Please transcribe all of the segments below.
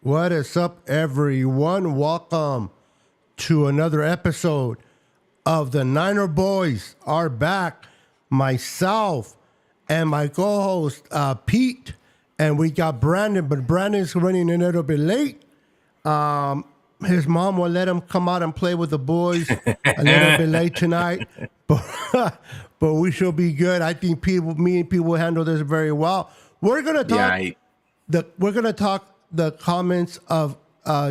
What is up, everyone? Welcome to another episode of the Niner Boys are back. Myself and my co-host, Pete, and we got Brandon, but Brandon's running a little bit late. His mom will let him come out and play with the boys a little bit late tonight, but we should be good. I think me and Pete will handle this very well. We're gonna talk. We're gonna talk the comments of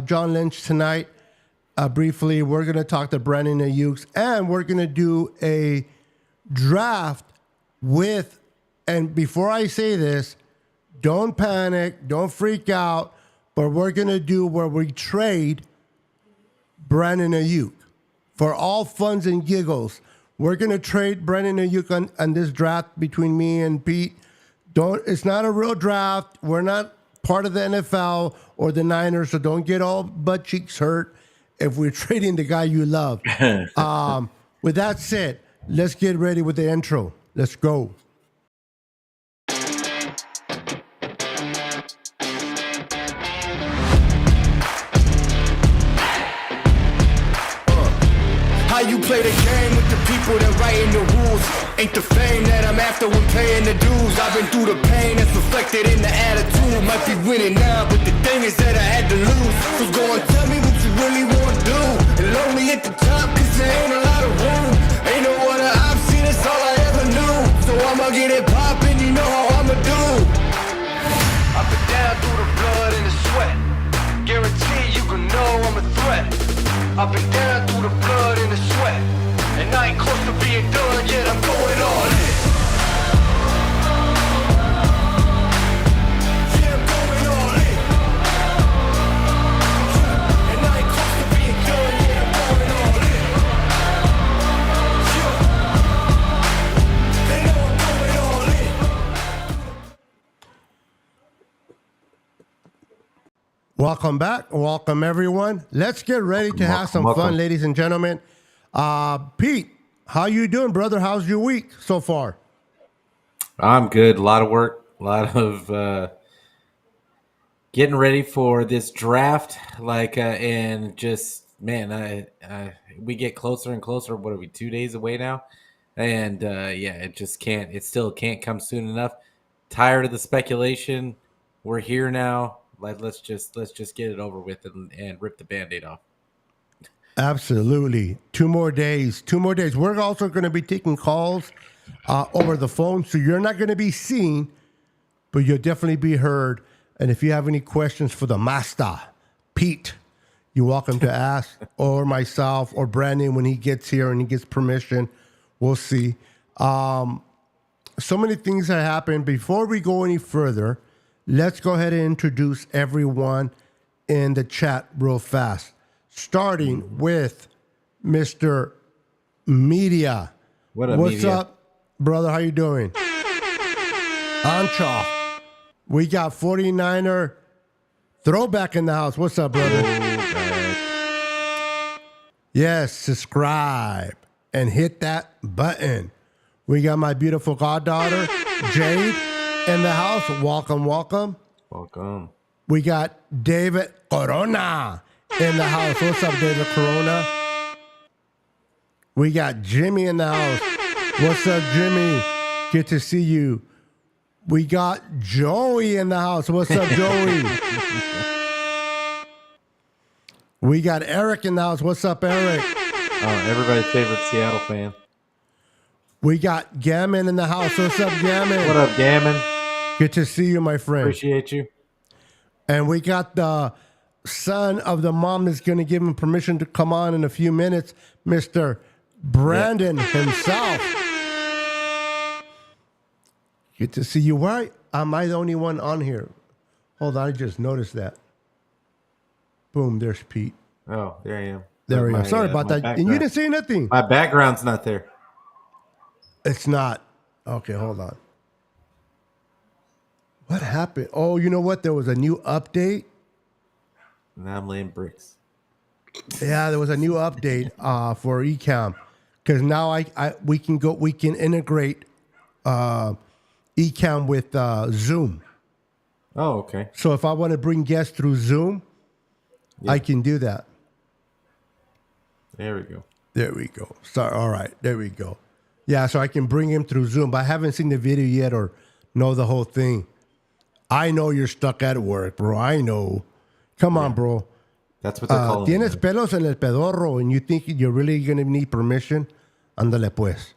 John Lynch tonight. Briefly, we're gonna talk to Brandon Ayukes, and we're gonna do a draft with. And before I say this, don't panic, don't freak out. But we're gonna do where we trade Brandon Ayuk for all funs and giggles. We're gonna trade Brandon Ayuk on this draft between me and Pete. It's not a real draft. We're not part of the NFL or the Niners, so don't get all butt cheeks hurt if we're trading the guy you love. With that said, let's get ready with the intro. Let's go. How you play the game with the people that writing the rules? Ain't the fame that I'm after when paying the dues. I've been through the pain that's reflected in the attitude. Might be winning now, but the thing is that I had to lose. So go and tell me what you really want to do. And lonely at the top, cause there ain't a lot of room. Ain't no other option, it's all I ever knew. So I'ma get it poppin', you know how I'ma do. I've been down through the blood and the sweat. Guarantee you can know I'm a threat. I've been down through the blood and the sweat, and I ain't close to being done yet, I'm going all in. Yeah, I'm going all in. And I ain't close to being done yet, I'm going all in. Yeah. They know I'm going all in. Welcome back. Welcome, everyone. Let's get ready to have some fun, ladies and gentlemen. Pete, how you doing, brother? How's your week so far? I'm good. A lot of work. A lot of getting ready for this draft. And just, man, we get closer and closer. What are we, 2 days away now? And, it just can't. It still can't come soon enough. Tired of the speculation. We're here now. Let's just get it over with and rip the Band-Aid off. Absolutely. 2 more days. 2 more days. We're also going to be taking calls over the phone, so you're not going to be seen, but you'll definitely be heard. And if you have any questions for the master, Pete, you're welcome to ask, or myself, or Brandon when he gets here and he gets permission. We'll see. So many things that happened. Before we go any further, let's go ahead and introduce everyone in the chat real fast. Starting with Mr. Media. What's up, brother? How you doing? Ancha. We got 49er Throwback in the house. What's up, brother? Yes, subscribe and hit that button. We got my beautiful goddaughter, Jade, in the house. Welcome, welcome. Welcome. We got David Corona in the house. What's up, David Corona? We got Jimmy in the house. What's up, Jimmy? Good to see you. We got Joey in the house. What's up, Joey? We got Eric in the house. What's up, Eric? Oh, everybody's favorite Seattle fan. We got Gammon in the house. What's up, Gammon? What up, Gammon? Good to see you, my friend. Appreciate you. And we got the son of the mom that's going to give him permission to come on in a few minutes, Mr. Brandon himself. Good to see you. Why am I the only one on here? Hold on, I just noticed that. Boom, there's Pete. Oh, there I am. There we go. Sorry about that. Background. And you didn't say nothing. My background's not there. It's not. Okay, hold on. What happened? Oh, you know what? There was a new update. Now I'm laying bricks. Yeah, there was a new update for Ecamm because now we can integrate Ecamm with Zoom. Oh, okay. So if I want to bring guests through Zoom, I can do that. There we go. There we go. Sorry. All right. There we go. Yeah, so I can bring him through Zoom, but I haven't seen the video yet or know the whole thing. I know you're stuck at work, bro. I know. Come on, bro. That's what they're calling Tienes it. pelos en el pedorro, and you think you're really going to need permission? Ándale, pues.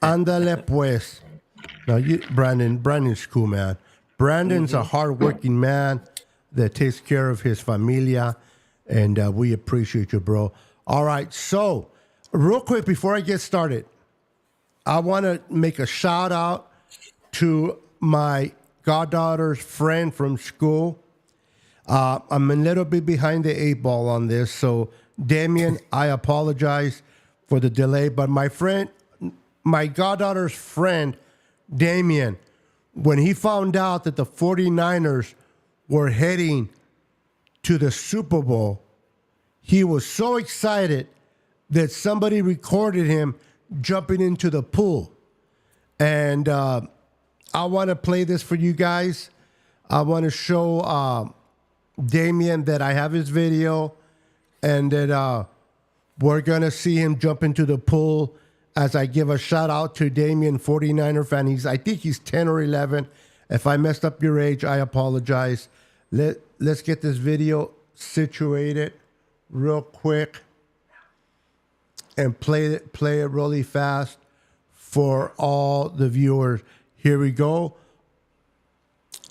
Ándale, pues. Now, Brandon's cool, man. Brandon's a hardworking man that takes care of his familia, and we appreciate you, bro. All right, so real quick before I get started, I want to make a shout out to my goddaughter's friend from school. I'm a little bit behind the 8 ball on this, so Damien, I apologize for the delay, but my goddaughter's friend, Damien, when he found out that the 49ers were heading to the Super Bowl, he was so excited that somebody recorded him jumping into the pool. And I want to play this for you guys. I want to show Damien that I have his video and that we're going to see him jump into the pool as I give a shout out to Damien, 49er fan. I think he's 10 or 11. If I messed up your age, I apologize. Let's get this video situated real quick and play it really fast for all the viewers. Here we go.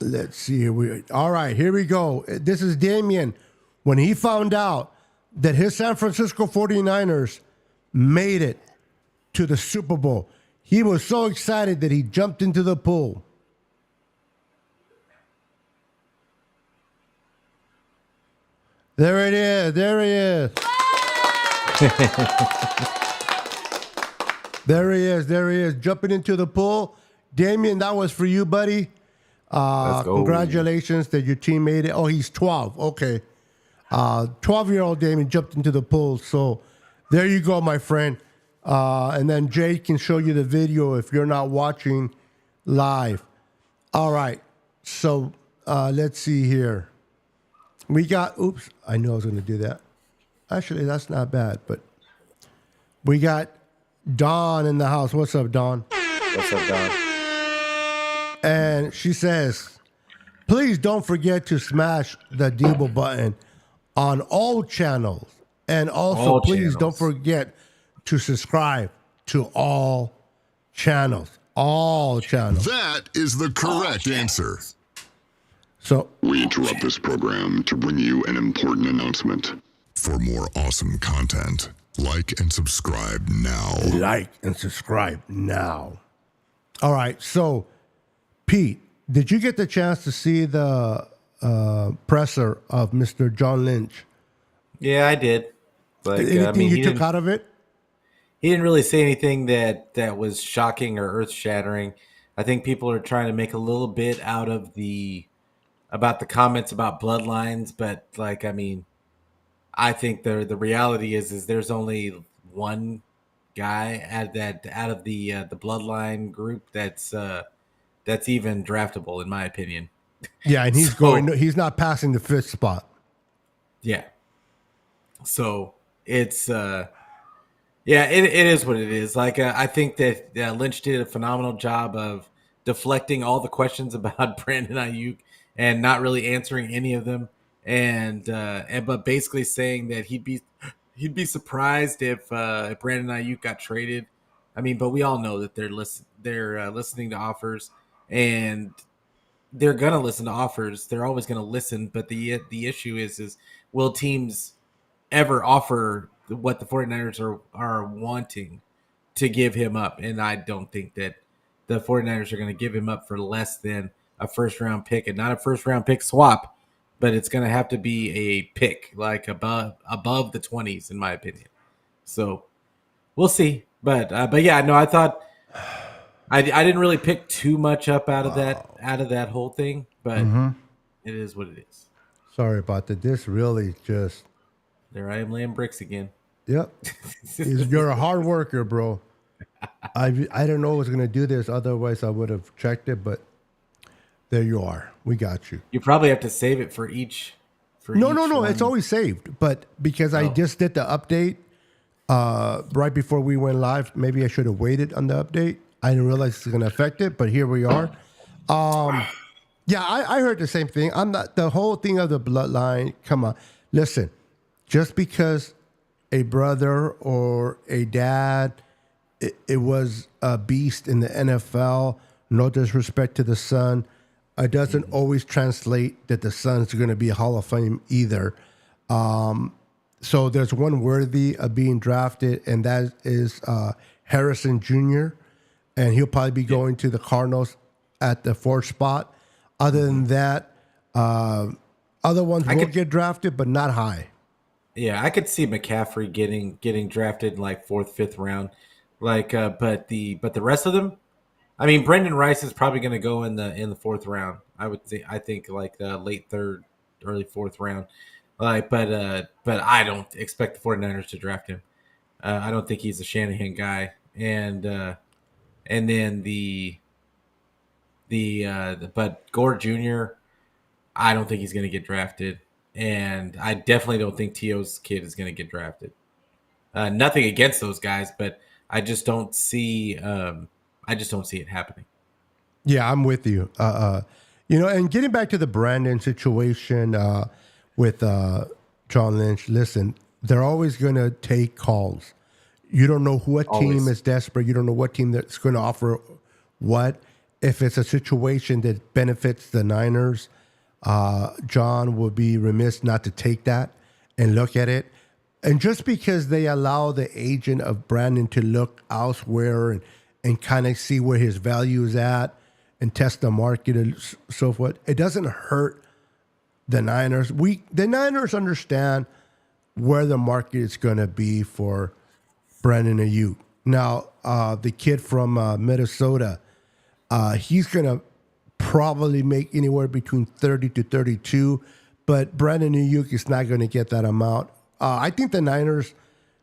Let's see. All right, here we go. This is Damien. When he found out that his San Francisco 49ers made it to the Super Bowl, he was so excited that he jumped into the pool. There it is. There he is. There he is. There he is. Jumping into the pool. Damien, that was for you, buddy. Let's go. Congratulations that your team made it. Oh, he's 12. Okay. 12-year-old Damien jumped into the pool. So there you go, my friend. And then Jay can show you the video if you're not watching live. All right. So let's see here. We got, oops, I knew I was going to do that. Actually, that's not bad, but we got Dawn in the house. What's up, Dawn? What's up, Don? And she says, please don't forget to smash the Debo button on all channels. And also, please don't forget to subscribe to all channels. All channels. That is the correct answer. So We interrupt this program to bring you an important announcement. For more awesome content, like and subscribe now. like and subscribe now. All right. So, Pete, did you get the chance to see the presser of Mr. John Lynch? Yeah, I did. But Anything he you took didn't, out of it? he didn't really say anything that was shocking or earth shattering. I think people are trying to make a little bit out of about the comments about bloodlines, but I think the reality is there's only one guy out of the bloodline group that's even draftable in my opinion. Yeah, and he's not passing the fifth spot. Yeah. So it's it is what it is. I think that Lynch did a phenomenal job of deflecting all the questions about Brandon Ayuk and not really answering any of them, but basically saying that he'd be surprised if Brandon Ayuk got traded. But we all know that they're listening to offers, and they're gonna listen to offers. They're always gonna listen, but the issue is will teams ever offer what the 49ers are wanting to give him up? And I don't think that the 49ers are going to give him up for less than a first-round pick, and not a first-round pick swap, but it's going to have to be a pick, like above the 20s, in my opinion. So we'll see. But yeah, no, I thought I didn't really pick too much up out of that whole thing, but it is what it is. Sorry about that. This really just... There I am laying bricks again. Yep. You're a hard worker, bro. I didn't know I was going to do this. Otherwise, I would have checked it. But There you are. We got you. You probably have to save it for each. No. One. It's always saved. But because I just did the update right before we went live, maybe I should have waited on the update. I didn't realize it's going to affect it, but here we are. Yeah, I heard the same thing. I'm not the whole thing of the bloodline. Come on, listen. Just because a brother or a dad, it was a beast in the NFL. No disrespect to the son. It doesn't always translate that the son's going to be a Hall of Fame either. So there's one worthy of being drafted, and that is Harrison Jr., and he'll probably be going to the Cardinals at the 4th spot. Other than that, other ones will get drafted, but not high. Yeah, I could see McCaffrey getting drafted in like 4th, 5th round. But the rest of them, I mean, Brendan Rice is probably going to go in the 4th round. I think like the late 3rd, early 4th round. But I don't expect the 49ers to draft him. I don't think he's a Shanahan guy. And then but Gore Jr., I don't think he's going to get drafted. And I definitely don't think T.O.'s kid is going to get drafted. Nothing against those guys, but I just don't see it happening. Yeah, I'm with you. And getting back to the Brandon situation with John Lynch, listen, they're always going to take calls. You don't know what team is desperate. You don't know what team that's going to offer what. If it's a situation that benefits the Niners, John will be remiss not to take that and look at it. And just because they allow the agent of Brandon to look elsewhere and kind of see where his value is at and test the market and so forth, it doesn't hurt the Niners. The Niners understand where the market is going to be for Brandon Ayuk. Now, the kid from Minnesota, he's going to probably make anywhere between 30 to 32, but Brandon Ayuk is not going to get that amount. I think the Niners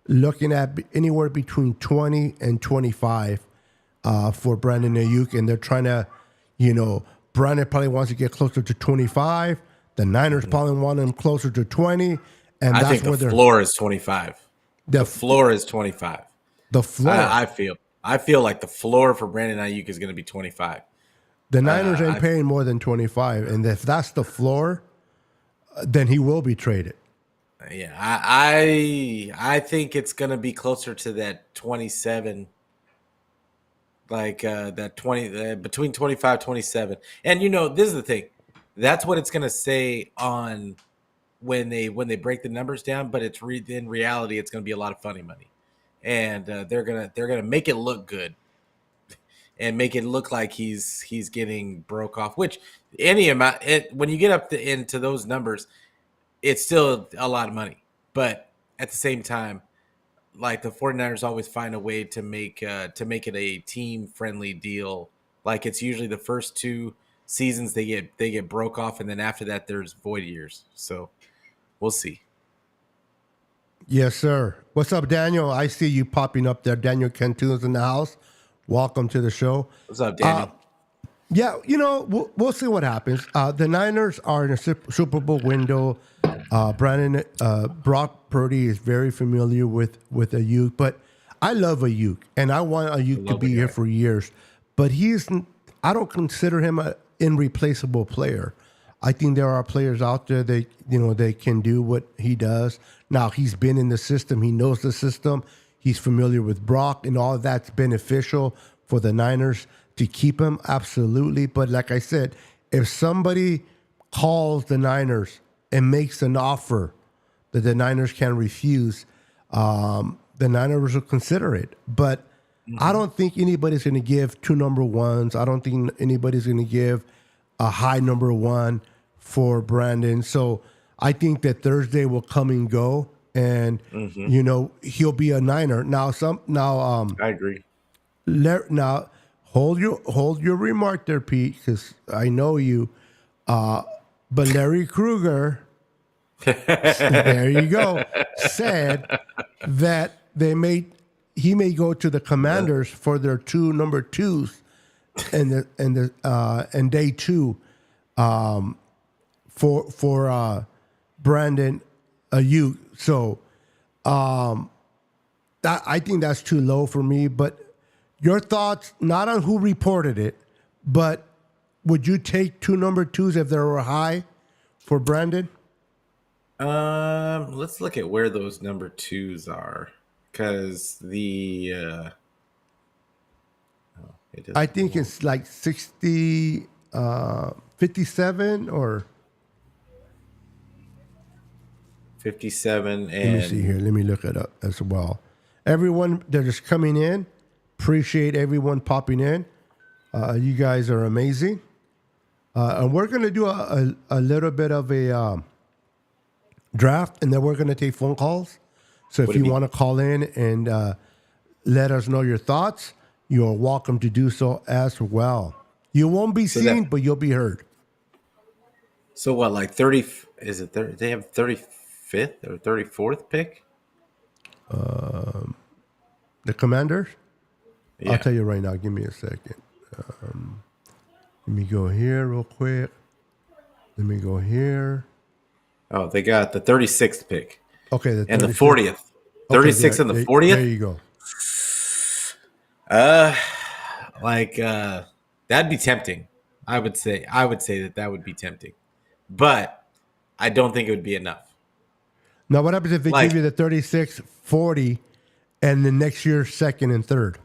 looking at anywhere between 20 and 25 for Brandon Ayuk, and they're trying to, Brandon probably wants to get closer to 25. The Niners probably want him closer to 20, and I think the floor is 25. The floor is 25. The floor. I feel like the floor for Brandon Ayuk is going to be 25. The Niners ain't paying more than 25, and if that's the floor, then he will be traded. Yeah, I think it's going to be closer to that 27, like that 20, between 25, 27. And this is the thing, that's what it's going to say on when they break the numbers down. But it's in reality, it's going to be a lot of funny money, and they're gonna make it look good. And make it look like he's getting broke off, which any amount when you get up into those numbers, it's still a lot of money. But at the same time, like the 49ers always find a way to make it a team friendly deal. Like it's usually the first 2 seasons they get broke off, and then after that there's void years. So we'll see. Yes, sir. What's up, Daniel? I see you popping up there. Daniel Cantu's in the house. Welcome to the show. What's up, Daniel? Yeah, we'll see what happens. The Niners are in a Super Bowl window. Brock Purdy is very familiar with Ayuk, but I love Ayuk, and I want Ayuk to be here for years. But I don't consider him an irreplaceable player. I think there are players out there that they can do what he does. Now he's been in the system. He knows the system. He's familiar with Brock, and all of that's beneficial for the Niners to keep him, absolutely. But like I said, if somebody calls the Niners and makes an offer that the Niners can refuse, the Niners will consider it. But I don't think anybody's going to give 2 number ones. I don't think anybody's going to give a high number 1 for Brandon. So I think that Thursday will come and go. And he'll be a Niner now. I agree. Now hold your remark there, Pete, because I know you. But Larry Krueger, there you go, said that he may go to the Commanders for their 2 number 2s and day 2. for Brandon Ayuk. So I think that's too low for me. But your thoughts, not on who reported it, but would you take 2 number 2s if they were high for Brandon? Let's look at where those number 2s are, because I think it's like 60, 57 or 57. let me see here. Let me look it up as well. Everyone that is coming in, appreciate everyone popping in. You guys are amazing. And we're going to do a little bit of a draft, and then we're going to take phone calls. So if you want to call in and let us know your thoughts, you're welcome to do so as well. You won't be seen, but you'll be heard. So what, like 30? Is it 30? They have 35th or 34th pick? The Commanders? Yeah. I'll tell you right now. Give me a second. Let me go here real quick. Let me go here. Oh, they got the 36th pick. Okay. And the 40th. 36th and the 40th? There you go. That'd be tempting. I would say that would be tempting. But I don't think it would be enough. Now, what happens if they give you the 36, 40, and the next year, second and third?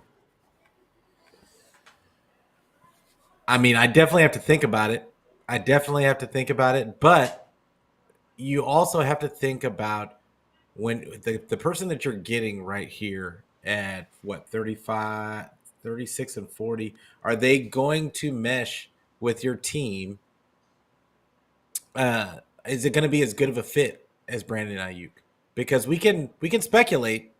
I mean, I definitely have to think about it. But you also have to think about when the person that you're getting right here at what, 35, 36 and 40, are they going to mesh with your team? Is it going to be as good of a fit as Brandon Ayuk? Because we can speculate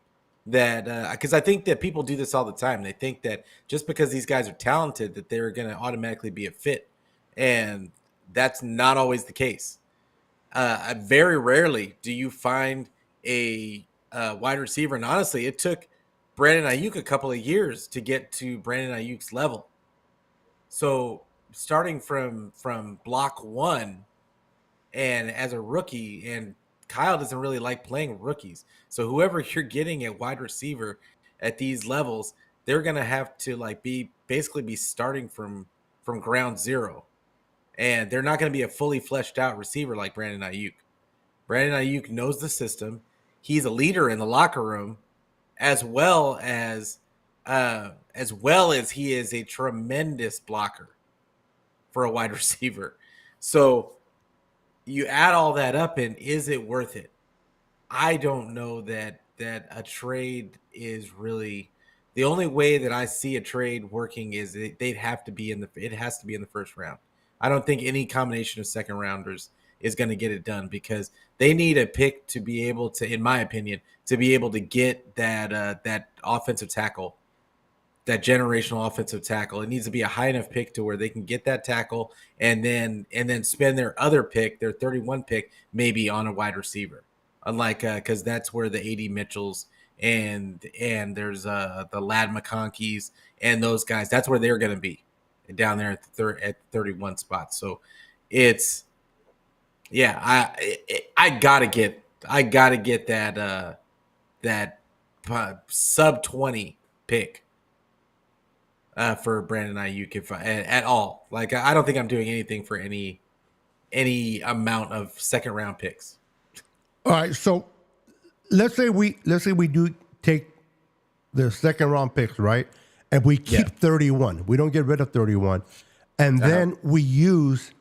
that, because I think that people do this all the time. They think that just because these guys are talented that they're going to automatically be a fit, and that's not always the case. Very rarely do you find a wide receiver, and honestly, it took Brandon Ayuk a couple of years to get to Brandon Ayuk's level. So starting from block one, and as a rookie, and Kyle doesn't really like playing rookies. So whoever you're getting at wide receiver at these levels, they're gonna have to be starting from ground zero. And they're not going to be a fully fleshed out receiver like Brandon Ayuk. Brandon Ayuk knows the system. He's a leader in the locker room, as well as he is a tremendous blocker for a wide receiver. So you add all that up, and is it worth it? I don't know that a trade is really the only way that I see a trade working. Is it has to be in the first round. I don't think any combination of second rounders is going to get it done, because they need a pick to be able to, in my opinion, to be able to get that offensive tackle, that generational offensive tackle. It needs to be a high enough pick to where they can get that tackle and then spend their other pick, their 31 pick, maybe on a wide receiver. Unlike because that's where the A.D. Mitchells and there's the Ladd McConkeys and those guys. That's where they're going to be, down there at 31 spots. So it's, yeah, I gotta get that sub 20 pick for Brandon Ayuk if at all. I don't think I'm doing anything for any amount of second round picks. All right, so let's say we do take the second round picks, right? And we keep 31. We don't get rid of 31. And then we use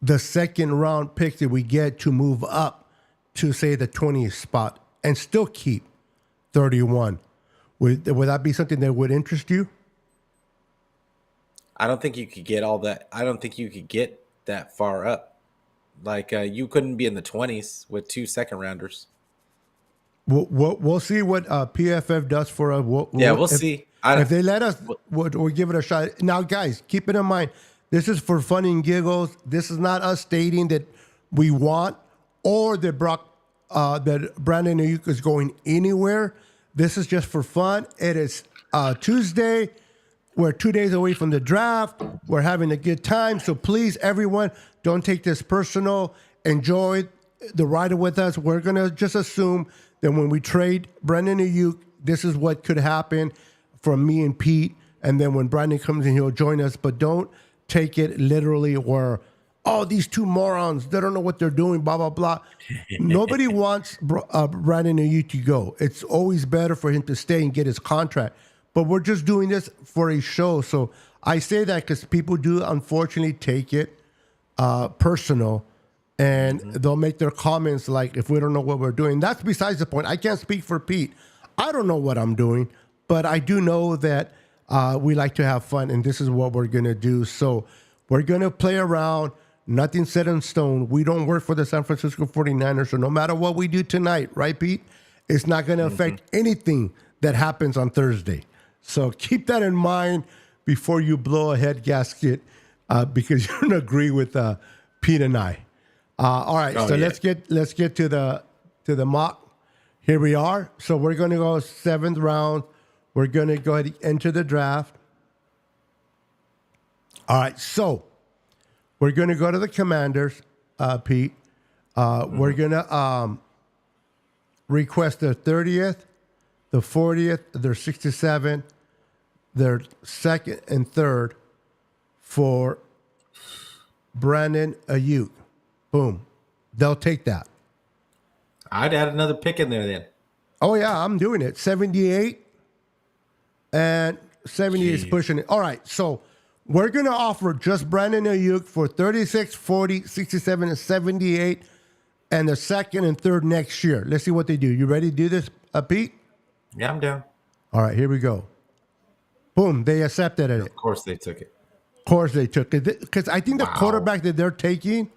the second round picks that we get to move up to, say, the 20th spot and still keep 31. Would that be something that would interest you? I don't think you could get all that. I don't think you could get that far up. You couldn't be in the 20s with 2 second rounders. We'll see what PFF does for us. We'll see. If they let us, we'll give it a shot. Now, guys, keep it in mind. This is for fun and giggles. This is not us stating that we want or that that Brandon Ayuk is going anywhere. This is just for fun. It is Tuesday. We're 2 days away from the draft. We're having a good time. So please, everyone, don't take this personal. Enjoy the ride with us. We're going to just assume that when we trade Brandon Ayuk, this is what could happen from me and Pete. And then when Brandon comes in, he'll join us. But don't take it literally where, oh, these two morons, they don't know what they're doing, blah, blah, blah. Nobody wants Brandon Ayuk to go. It's always better for him to stay and get his contract. But we're just doing this for a show. So I say that because people do unfortunately take it personal. And they'll make their comments like, if we don't know what we're doing. That's besides the point. I can't speak for Pete. I don't know what I'm doing. But I do know that we like to have fun. And this is what we're going to do. So we're going to play around. Nothing set in stone. We don't work for the San Francisco 49ers. So no matter what we do tonight, right, Pete? It's not going to affect anything that happens on Thursday. So keep that in mind before you blow a head gasket because you don't agree with Pete and I. All right, let's get to the mock. Here we are. So we're going to go 7th round. We're going to go ahead and enter the draft. All right, so we're going to go to the Commanders, Pete. We're going to request their 30th, the 40th, their 67th, their 2nd and 3rd for Brandon Ayuk. Boom. They'll take that. I'd add another pick in there then. Oh, yeah, I'm doing it. 78 and 78 is pushing it. All right, so we're going to offer just Brandon Ayuk for 36, 40, 67, and 78 and the 2nd and 3rd next year. Let's see what they do. You ready to do this, Pete? Yeah, I'm down. All right, here we go. Boom, they accepted it. Of course they took it. Of course they took it. Because I think the quarterback that they're taking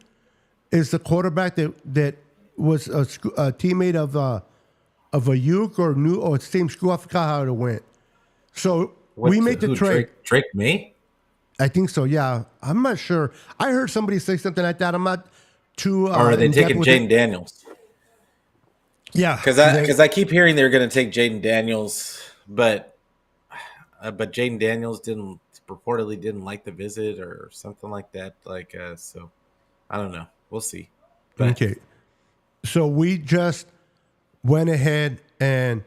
is the quarterback that was a teammate of Ayuk or same school. I forgot how it went. So we made the trade. Drake May? I think so, yeah. I'm not sure. I heard somebody say something like that. I'm not too... or are they taking Jaden Daniels? Yeah. Because I keep hearing they're going to take Jaden Daniels, but Jaden Daniels reportedly didn't like the visit or something like that. So I don't know. We'll see. But, okay. So we just went ahead and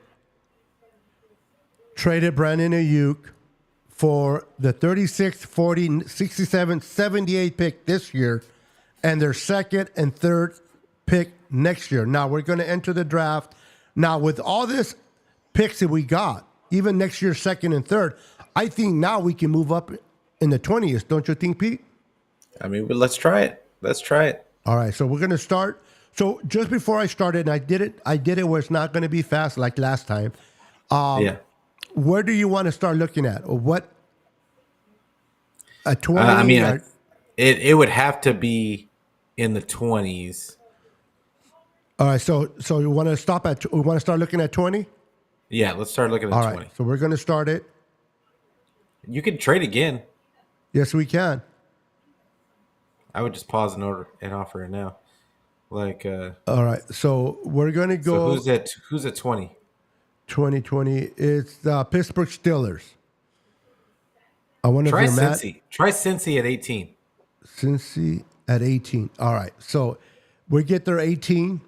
traded Brandon Ayuk for the 36, 40, 67, 78 pick this year and their 2nd and 3rd pick next year. Now we're going to enter the draft. Now with all this picks that we got, even next year, 2nd and 3rd, I think now we can move up in the 20s. Don't you think, Pete? I mean, let's try it. All right, so we're going to start. So just before I started, and I did it where it's not going to be fast like last time. Where do you want to start looking at? Or what? A 20? It would have to be in the 20s. All right, so you want to start looking at 20? Yeah, let's start looking at All 20. Right, so we're going to start it. You can trade again. Yes, we can. I would just pause and offer it now. All right, so we're going to go. So who's at 20? 2020. It's the Pittsburgh Steelers. I wonder Try if you're Cincy. mad. Try Cincy at 18. Cincy at 18. All right, so we get their 18.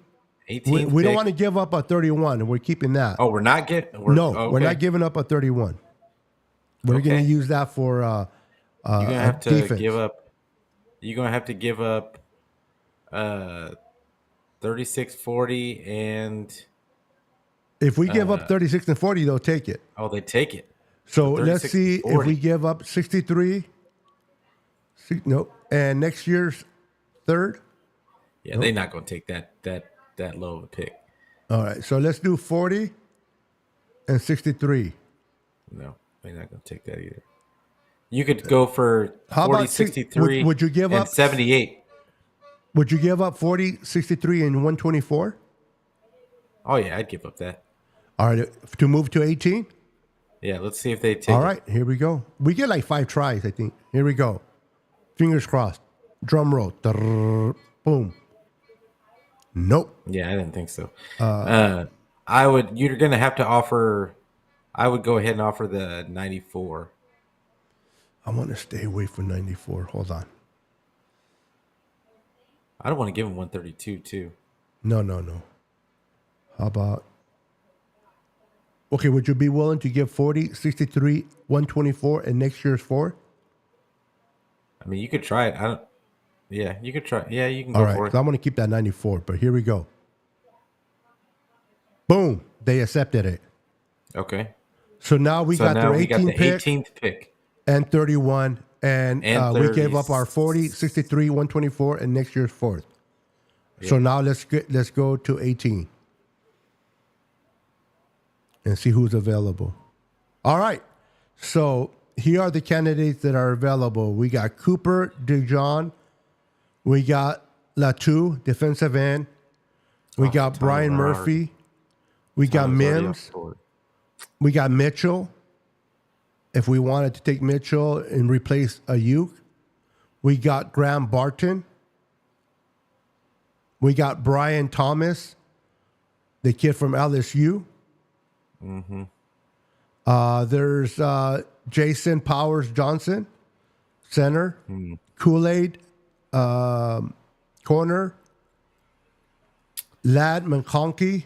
18. We don't want to give up a 31. We're keeping that. Oh, we're not getting. We're not giving up a 31. We're going to use that for you're gonna have to defense. give up. You're gonna have to give up 36, 40, and if we give up 36 and 40, they'll take it. oh, they take it. So let's 36 see and 40. if we give up 63. And next year's 3rd. Yeah, they're not gonna take that low of a pick. All right, so let's do 40 and 63. No, they're not gonna take that either. You could go for How 40, about 63. would you give and up 78? Would you give up 40, 63, and 124? Oh yeah, I'd give up that. All right, to move to 18? Yeah, let's see if they take All it. right, here we go. We get like 5 tries, I think. Here we go. Fingers crossed. Drum roll. Drrr, boom. Nope. Yeah, I didn't think so. You're going to have to offer, I would go ahead and offer the 94. I want to stay away from 94. Hold on. I don't want to give him 132 too. No. How about? Okay, would you be willing to give 40, 63, 124, and next year's 4? I mean, you could try it. I don't. Yeah, you could try. Yeah, you can All go right, for it. so I'm going to keep that 94, but here we go. Boom, they accepted it. Okay. So now we got their we got 18th the pick 18th pick. and 31, and, And we 30. gave up our 40, 63, 124, and next year's 4th. So now let's go to 18 and see who's available. All right. So here are the candidates that are available. We got Cooper DeJohn. We got Latu, defensive end. We got Brian Tyler Murphy. We got Tyler's already Mims. off board. We got Mitchell. If we wanted to take Mitchell and replace Ayuk. We got Graham Barton. We got Brian Thomas, the kid from LSU. Mm-hmm. There's Jason Powers Johnson, center. Kool-Aid, corner. Lad McConkey.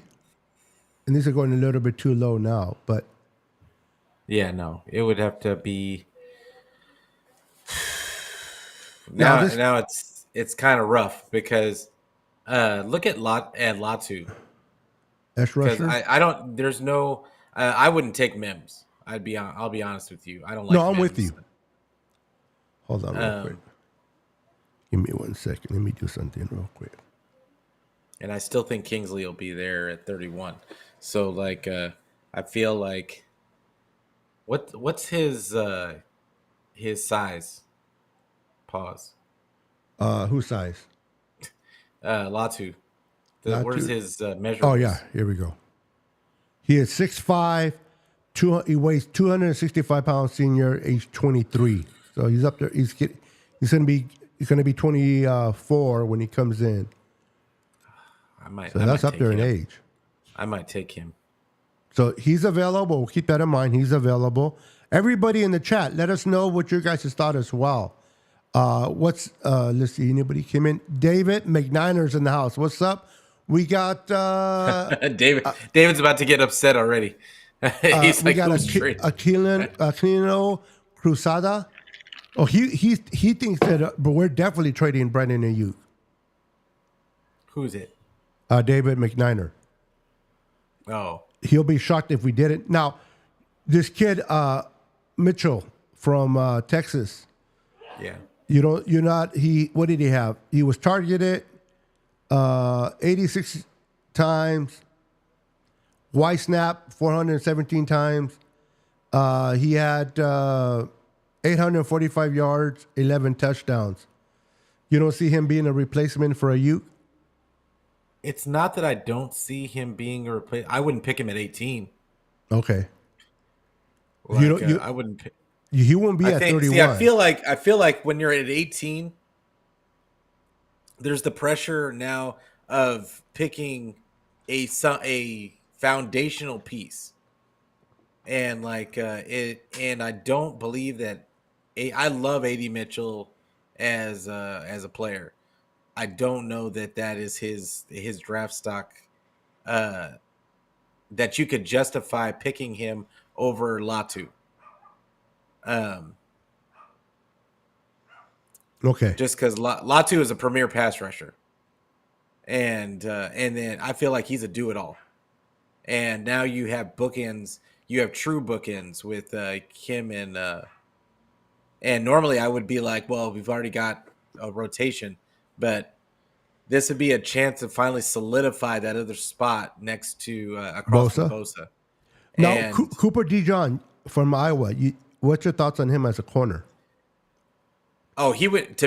And these are going a little bit too low now, but Yeah, no, it would have to be. Now Now, this- now it's kind of rough because look at Latu. edge Because rusher. I don't. There's no. I wouldn't take Mims. I'll be honest with you. I don't like. No, I'm with Mims. you. Hold on real quick. Give me 1 second. Let me do something real quick. And I still think Kingsley will be there at 31. So like, I feel like, what's his size? Pause. Whose size? Latu. Where's Latu? his measurements? Oh, yeah. Here we go. He is 6'5", he weighs 265 pounds, senior, age 23. So he's up there. He's going to be 24 when he comes in. So that's up there in age. I might take him. So he's available. We'll keep that in mind. He's available. Everybody in the chat, let us know what your guys' thought as well. Let's see, anybody came in? David McNiner's in the house. What's up? We got David's about to get upset already. He's we like, got who's straight? Aquilino Cruzada. Oh, he thinks that, but we're definitely trading Brandon Ayuk. Who's it? David McNiner. Oh, He'll be shocked if we didn't. Now, this kid Mitchell from Texas. yeah. What did he have? He was targeted 86 times. Wide snap 417 times. He had 845 yards, 11 touchdowns. You don't see him being a replacement for Ayuk? It's not that I don't see him being a replace. I wouldn't pick him at 18. Okay. Like, I wouldn't pick. He won't be at 31. See, I feel like when you're at 18, there's the pressure now of picking a foundational piece, and like and I don't believe that. I love A.D. Mitchell as a player. I don't know that is his draft stock. That you could justify picking him over Latu. Okay. Just because Latu is a premier pass rusher, and then I feel like he's a do-it-all. And now you have bookends. You have true bookends with Kim and normally I would be like, well, we've already got a rotation, but this would be a chance to finally solidify that other spot next to across from Bosa. Now, And- Cooper DeJohn from Iowa. What's your thoughts on him as a corner? Oh, he wouldn't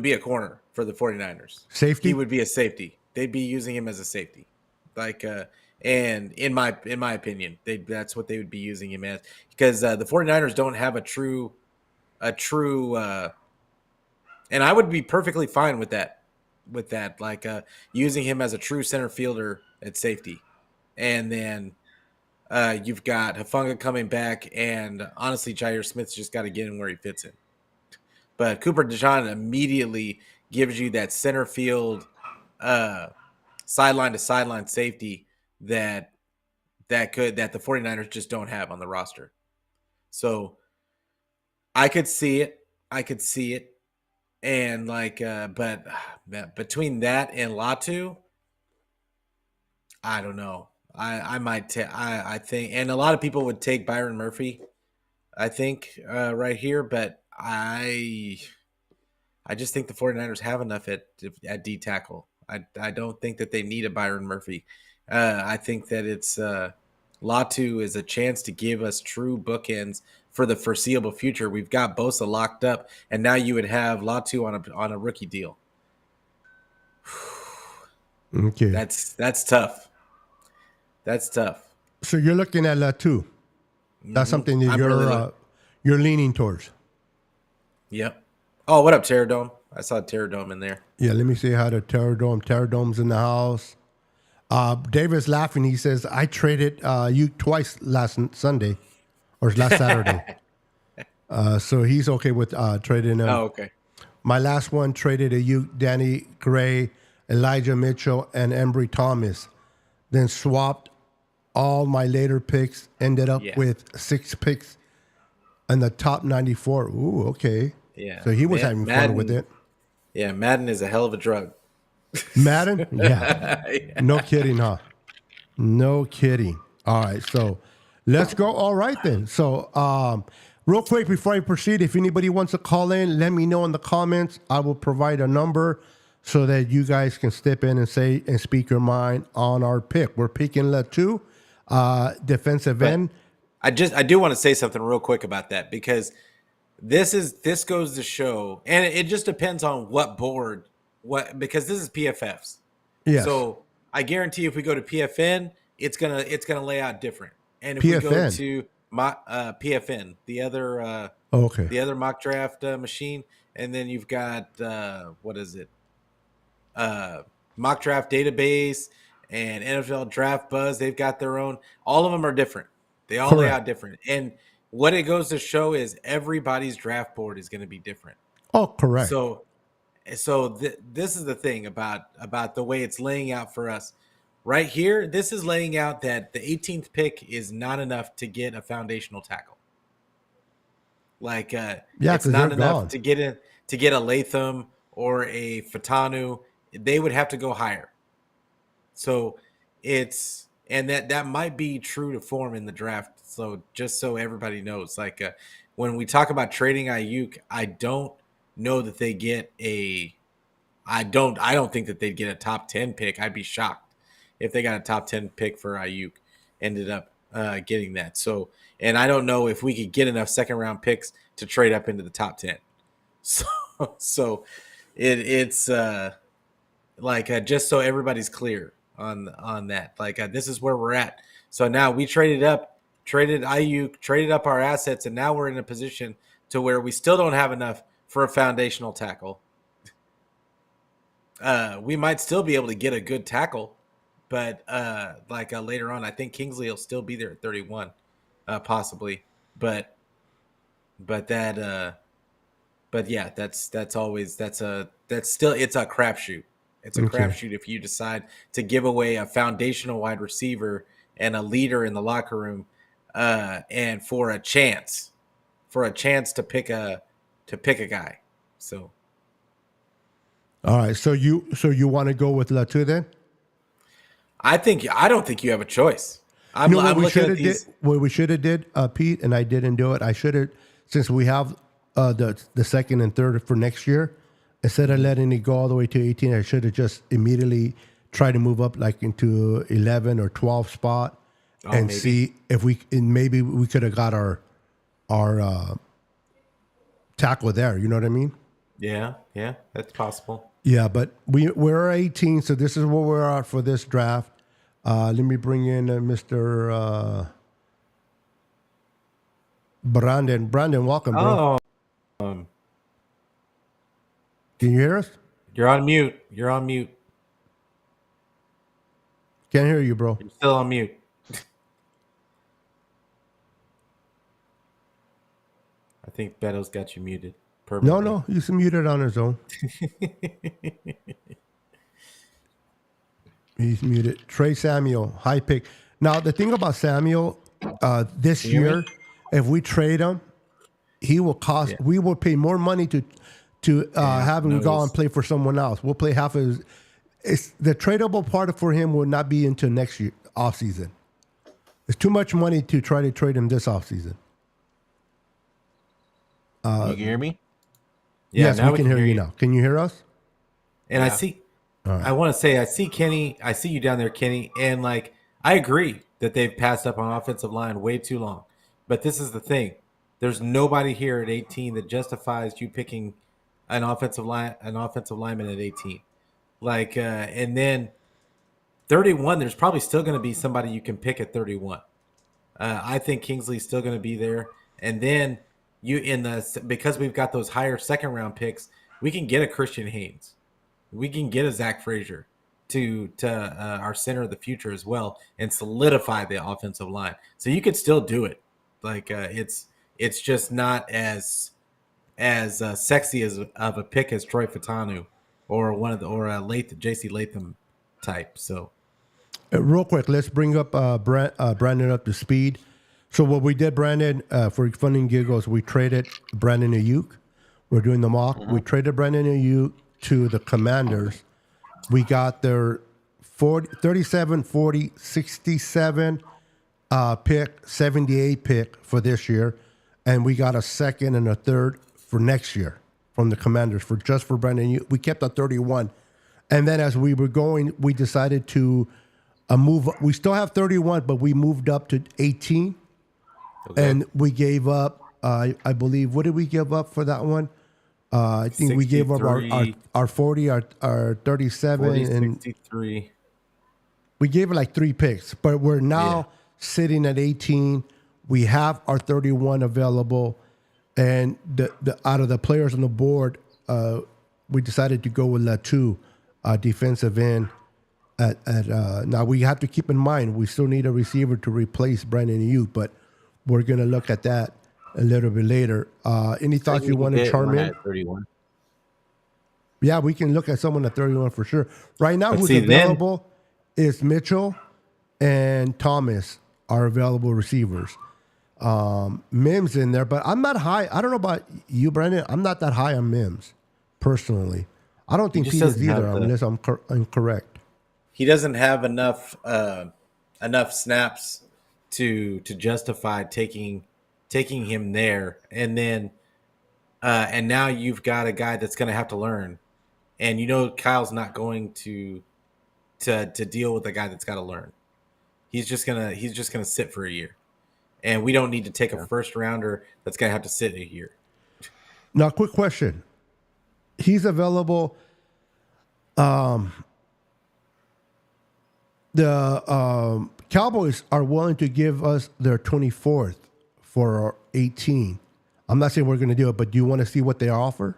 be a corner for the 49ers. Safety? He would be a safety. They'd be using him as a safety. Like and in my opinion, that's what they would be using him as, because the 49ers don't have a true and I would be perfectly fine with that like using him as a true center fielder at safety. And then You've got Hufanga coming back, and honestly, Jair Smith's just got to get in where he fits in. But Cooper DeJean immediately gives you that center field, sideline to sideline safety that the 49ers just don't have on the roster. So I could see it. And but between that and Latu, I don't know. I might take. I think, and a lot of people would take Byron Murphy. I think right here, but I just think the 49ers have enough at D tackle. I don't think that they need a Byron Murphy. I think that it's Latu is a chance to give us true bookends for the foreseeable future. We've got Bosa locked up, and now you would have Latu on a rookie deal. Okay. That's tough. That's tough. So you're looking at Latu. That's something that you're leaning towards. Yep. Oh, what up, Terradome? I saw Terradome in there. Yeah, let me say hi to Terradome. Terradome's in the house. David's laughing. He says, I traded you twice last Sunday or last Saturday. So he's okay with trading him. Oh, okay. My last one traded a you, Danny Gray, Elijah Mitchell, and Embry Thomas. Then swapped all my later picks. Ended up with 6 picks in the top 94. Ooh, okay. Yeah. So he was having fun with it. Yeah, Madden is a hell of a drug. Madden? Yeah. No kidding, huh? No kidding. All right, so let's go. All right, then. So real quick before I proceed, if anybody wants to call in, let me know in the comments. I will provide a number so that you guys can step in and say and speak your mind on our pick. We're picking Latu, defensive end. I do want to say something real quick about that because this goes to show, and it just depends on what board, because this is PFFs. Yes. So I guarantee if we go to PFN, it's gonna lay out different. And if PFN. we go to PFN, the other mock draft machine, and then you've got mock draft database and NFL Draft Buzz. They've got their own. All of them are different. They all lay out different. And what it goes to show is everybody's draft board is going to be different. Oh, correct. So this is the thing about the way it's laying out for us. Right here, this is laying out that the 18th pick is not enough to get a foundational tackle. It's not enough to get a Latham or a Fatanu. They would have to go higher. So that might be true to form in the draft. So just so everybody knows, when we talk about trading Ayuk, I don't know that they get I don't think that they'd get a top 10 pick. I'd be shocked if they got a top 10 pick for Ayuk, ended up getting that. So, and I don't know if we could get enough second round picks to trade up into the top 10. So it's just so everybody's clear on that. This is where we're at. So now we traded Ayuk, traded up our assets, and now we're in a position to where we still don't have enough for a foundational tackle. We might still be able to get a good tackle, but later on, I think Kingsley will still be there at 31, possibly. But yeah, it's a crapshoot. It's a crapshoot if you decide to give away a foundational wide receiver and a leader in the locker room, and for a chance to pick a guy. So, all right. So you want to go with Latu then? I don't think you have a choice. What we should have did, Pete, and I didn't do it. I should have, since we have the second and third for next year. Instead of letting it go all the way to 18, I should have just immediately tried to move up into 11 or 12 spot and see if maybe we could have got our tackle there. You know what I mean? Yeah, that's possible. Yeah, but we're 18, so this is where we're at for this draft. Let me bring in Mr. Brandon. Brandon, welcome, bro. Can you hear us? You're on mute. Can't hear you, bro. You're still on mute. think Beto's got you muted No, permanently. no, he's muted on his own. He's muted. Trey Samuel, high pick. Now the thing about Samuel, this Can you hear year, me? if we trade him, he will cost. Yeah. We will pay more money to have him go knows. and play for someone else. We'll play half of his. It's the tradable part for him will not be until next year off season. It's too much money to try to trade him this off season. You can hear me? Yeah, Yes, now we can hear you now. Can you hear us? And I see, I want to say, I see Kenny. I see you down there, Kenny. And like, I agree that they've passed up on offensive line way too long. But this is the thing: there's nobody here at 18 that justifies you picking an offensive lineman at 18. Like, and then 31, there's probably still going to be somebody you can pick at 31. I think Kingsley's still going to be there, and then because we've got those higher second round picks, we can get a Christian Haynes, we can get a Zach Frazier to our center of the future as well, and solidify the offensive line. So you could still do it. Like it's just not as sexy of a pick as Troy Fatanu or JC Latham type. So. Real quick, let's bring up Brandon up to speed. So what we did, Brandon, for fun and giggles, we traded Brandon Ayuk. We're doing the mock. We traded Brandon Ayuk to the Commanders. We got their 37, 40, 67 pick, 78 pick for this year. And we got a second and a third for next year from the Commanders for Brandon Ayuk. We kept a 31. And then as we were going, we decided to move. We still have 31, but we moved up to 18. Okay. And we gave up, I believe, what did we give up for that one? I think we gave up our 40, our 37, 40, and 63. We gave it like 3 picks, but we're now sitting at 18. We have our 31 available, and the out of the players on the board, we decided to go with Latu, defensive end. Now we have to keep in mind we still need a receiver to replace Brandon Ayuk, but we're going to look at that a little bit later. Any thoughts you want to charm in? 31. Yeah, we can look at someone at 31 for sure. Right now, who's available is Mitchell and Thomas are available receivers. Mims in there, but I'm not high. I don't know about you, Brandon. I'm not that high on Mims personally. I don't think he is either, unless I'm incorrect. He doesn't have enough snaps to justify taking him there, and then and now you've got a guy that's going to have to learn, and Kyle's not going to deal with a guy that's got to learn. He's just gonna sit for a year, and we don't need to take a first rounder that's going to have to sit a year. Now, quick question: he's available. The Cowboys are willing to give us their 24th for our 18. I'm not saying we're going to do it, but do you want to see what they offer?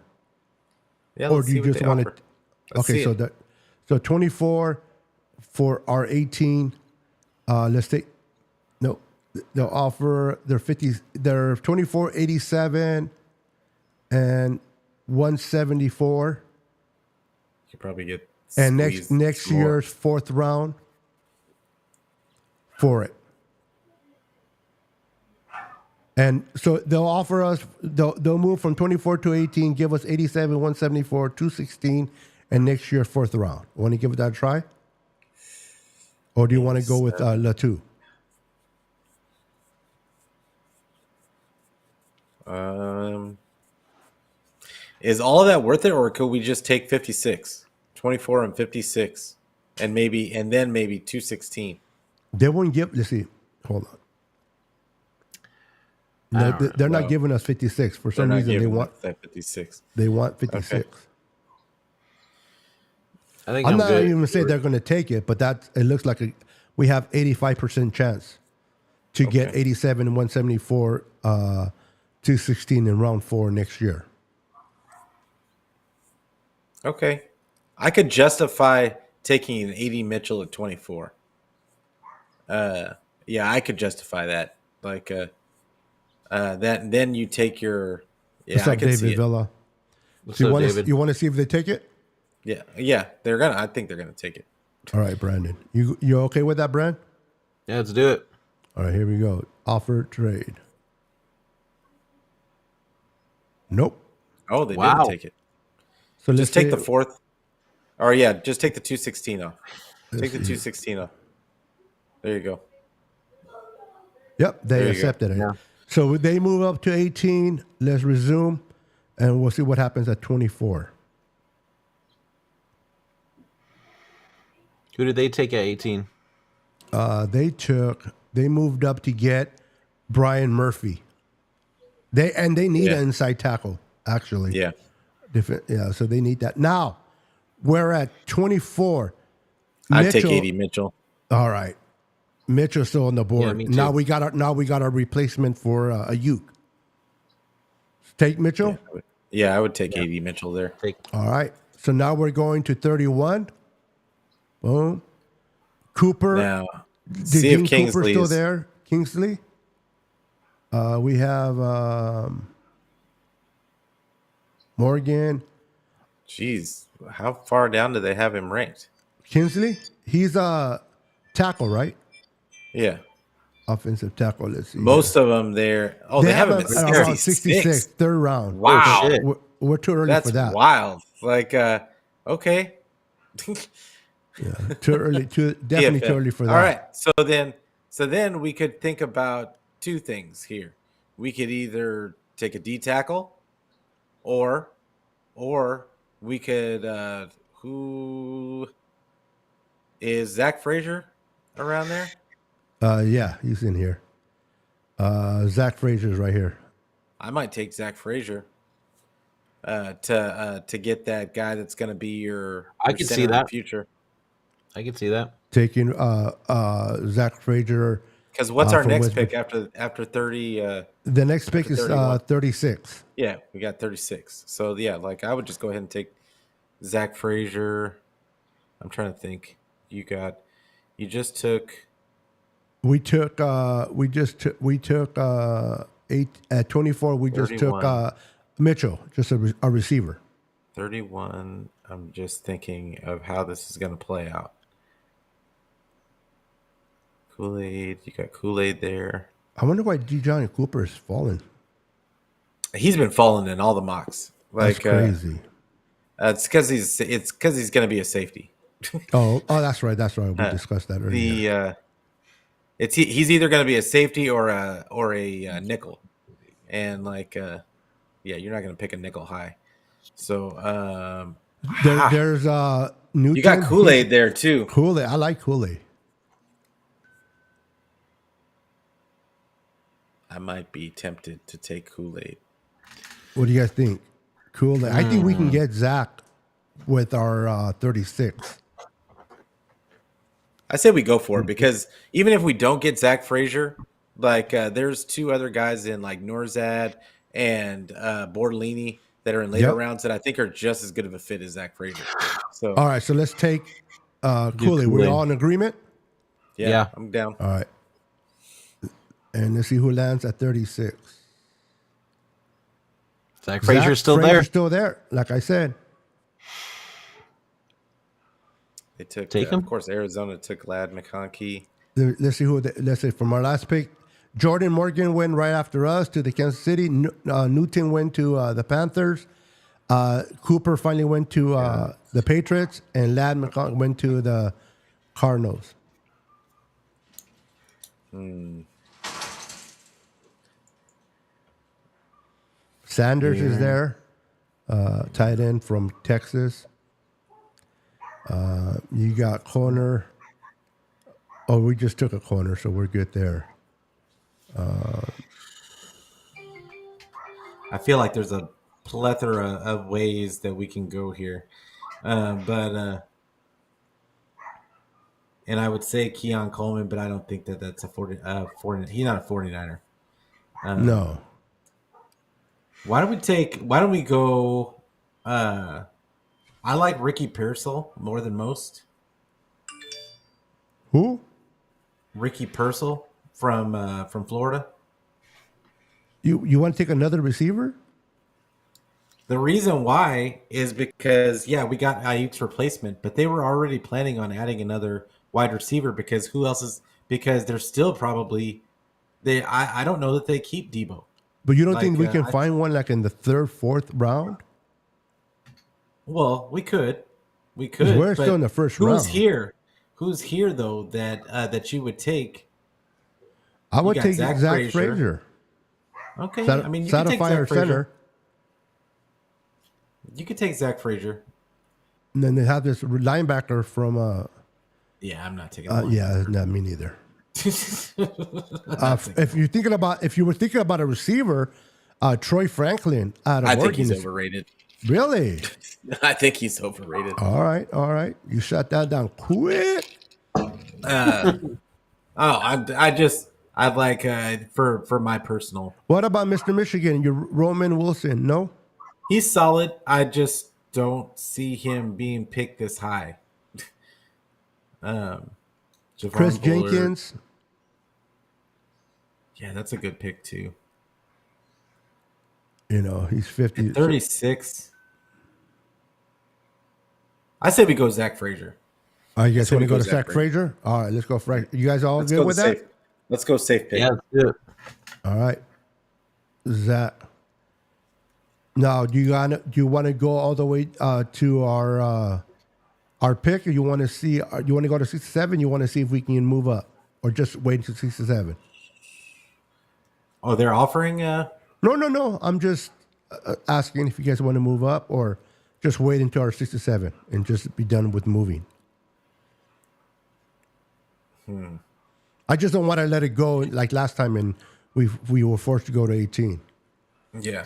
Yeah, or do you just want to? Okay, so 24 for our 18. Let's take no. They'll offer their 50. Their 24, 87, and 174. You could probably get and next year's 4th round for it. And so they'll offer us, they'll move from 24 to 18, give us 87, 174, 216, and next year 4th round. Want to give it that a try? Or do you want to go with Latu? Is all of that worth it, or could we just take 56, 24 and 56, and then maybe 216? They won't give. Let's see. Hold on. They're not giving us 56 for some reason. They want that 56. They want 56. Okay. I think I'm not even going to say they're going to take it, but it looks like we have 85% chance to get 87 and 174, 216 in round 4 next year. Okay, I could justify taking an 80 Mitchell at 24. Yeah, I could justify that. Like that. Then you take your Yeah, What's I up, can see David it. Villa? What's So up, David? you want to see if they take it? Yeah, they're gonna. I think they're gonna take it. All right, Brandon. You okay with that, Brand? Yeah, let's do it. All right, here we go. Offer trade. Nope. Oh, they Wow. didn't take it. So Just take the fourth. Or yeah, just take the 216 off. Take the see. 216 off. There you go. Yep, they There you go. accepted it. Yeah. So they move up to 18. Let's resume, and we'll see what happens at 24. Who did they take at 18? They moved up to get Brian Murphy. They need Yeah. an inside tackle, actually. Yeah. So they need that. Now, we're at 24. I'd take Mitchell- AD Mitchell. All right. Mitchell's still on the board. Yeah, me Now too. we got our replacement for a Uke. Take Mitchell. Yeah, I would take AD Mitchell there. Take All right. So now we're going to 31. Boom. Cooper. Now, Did see if Dean Cooper Kingsley still is there? Kingsley. We have Morgan. Jeez, how far down do they have him ranked? Kingsley. He's a tackle, right? Yeah, Offensive tackle. Let's see. most of them there. Oh, they have him at around 66. 66, third round. Wow, shit. We're too early that's for that. wild. Like, okay, Too early. Definitely PFF. too early for that. All right, so then we could think about two things here. We could either take a D tackle, or we could who is Zach Frazier around there? Yeah, he's in here. Zach Frazier's right here. I might take Zach Frazier to get that guy that's going to be your I your could center see in the that. future. I can see that. Taking Zach Frazier. Because what's our from next West pick after 30? The next pick is 31. 36. Yeah, we got 36. So yeah, like I would just go ahead and take Zach Frazier. I'm trying to think. You just took. We took eight at 24. We just 31. took Mitchell, just a receiver. 31. I'm just thinking of how this is going to play out. Kool-Aid. You got Kool-Aid there. I wonder why D. Johnny Cooper is falling. He's been falling in all the mocks. That's Like crazy. it's because he's going to be a safety. Oh, that's right. That's right. We discussed that earlier. He's either going to be a safety or a nickel, and like you're not going to pick a nickel high. So There's Newton. you got Kool-Aid there too. Kool-Aid. I like Kool-Aid. I might be tempted to take Kool-Aid. What do you guys think? Kool-Aid. I think we can get Zach with our 36. I say we go for it because even if we don't get Zach Frazier, like there's two other guys in like Norzad and Bordolini that are in later Yep. rounds that I think are just as good of a fit as Zach Frazier. So All right, so let's take Kool-Aid. We're Kool-Aid. all in agreement? Yeah. I'm down. All right. And let's see who lands at 36. Zach Frazier's still there. Frazier's still there, like I said. They took, Take him? of course, Arizona took Lad McConkey. Let's see let's say from our last pick. Jordan Morgan went right after us to the Kansas City. Newton went to the Panthers. Cooper finally went to the Patriots. And Lad McConkey went to the Cardinals. Sanders is there, tight end from Texas. You got corner. Oh, we just took a corner, so we're good there. I feel like there's a plethora of ways that we can go here. And I would say Keon Coleman, but I don't think that's a 40, he's not a 49er. No. Why don't we go I like Ricky Pearsall more than most. Who? Ricky Pearsall from Florida. You want to take another receiver? The reason why is because we got Ayuk's replacement, but they were already planning on adding another wide receiver because who else is? Because they're still probably they. I don't know that they keep Debo. But you don't think we can find one like in the third, fourth round? Well, we could. We're still in the first round. Who's here though that you would take? I would take Zach Frazier. Okay, you can take Zach Frazier. Center. You could take Zach Frazier. And then they have this linebacker from. I'm not taking. Not me neither. If you were thinking about a receiver, Troy Franklin out of Oregon. I think he's overrated. Really? I think he's overrated. All right. You shut that down quick. I'd like for my personal. What about Mr. Michigan? Your Roman Wilson? No. He's solid. I just don't see him being picked this high. Chris Jenkins. Yeah, that's a good pick too. He's 50. 36. I say we go Zach Frazier. You guys want to go to Zach Frazier? All right, let's go. You guys all good with that? Let's go safe pick. Yeah, let's do it. All right, Zach. Now, do you want to go all the way to our pick, or you want to see? You want to go to 67? You want to see if we can move up, or just wait until 67? Oh, they're offering. No. I'm just asking if you guys want to move up, or just wait until our 67 and just be done with moving. I just don't want to let it go like last time, and we were forced to go to 18. Yeah.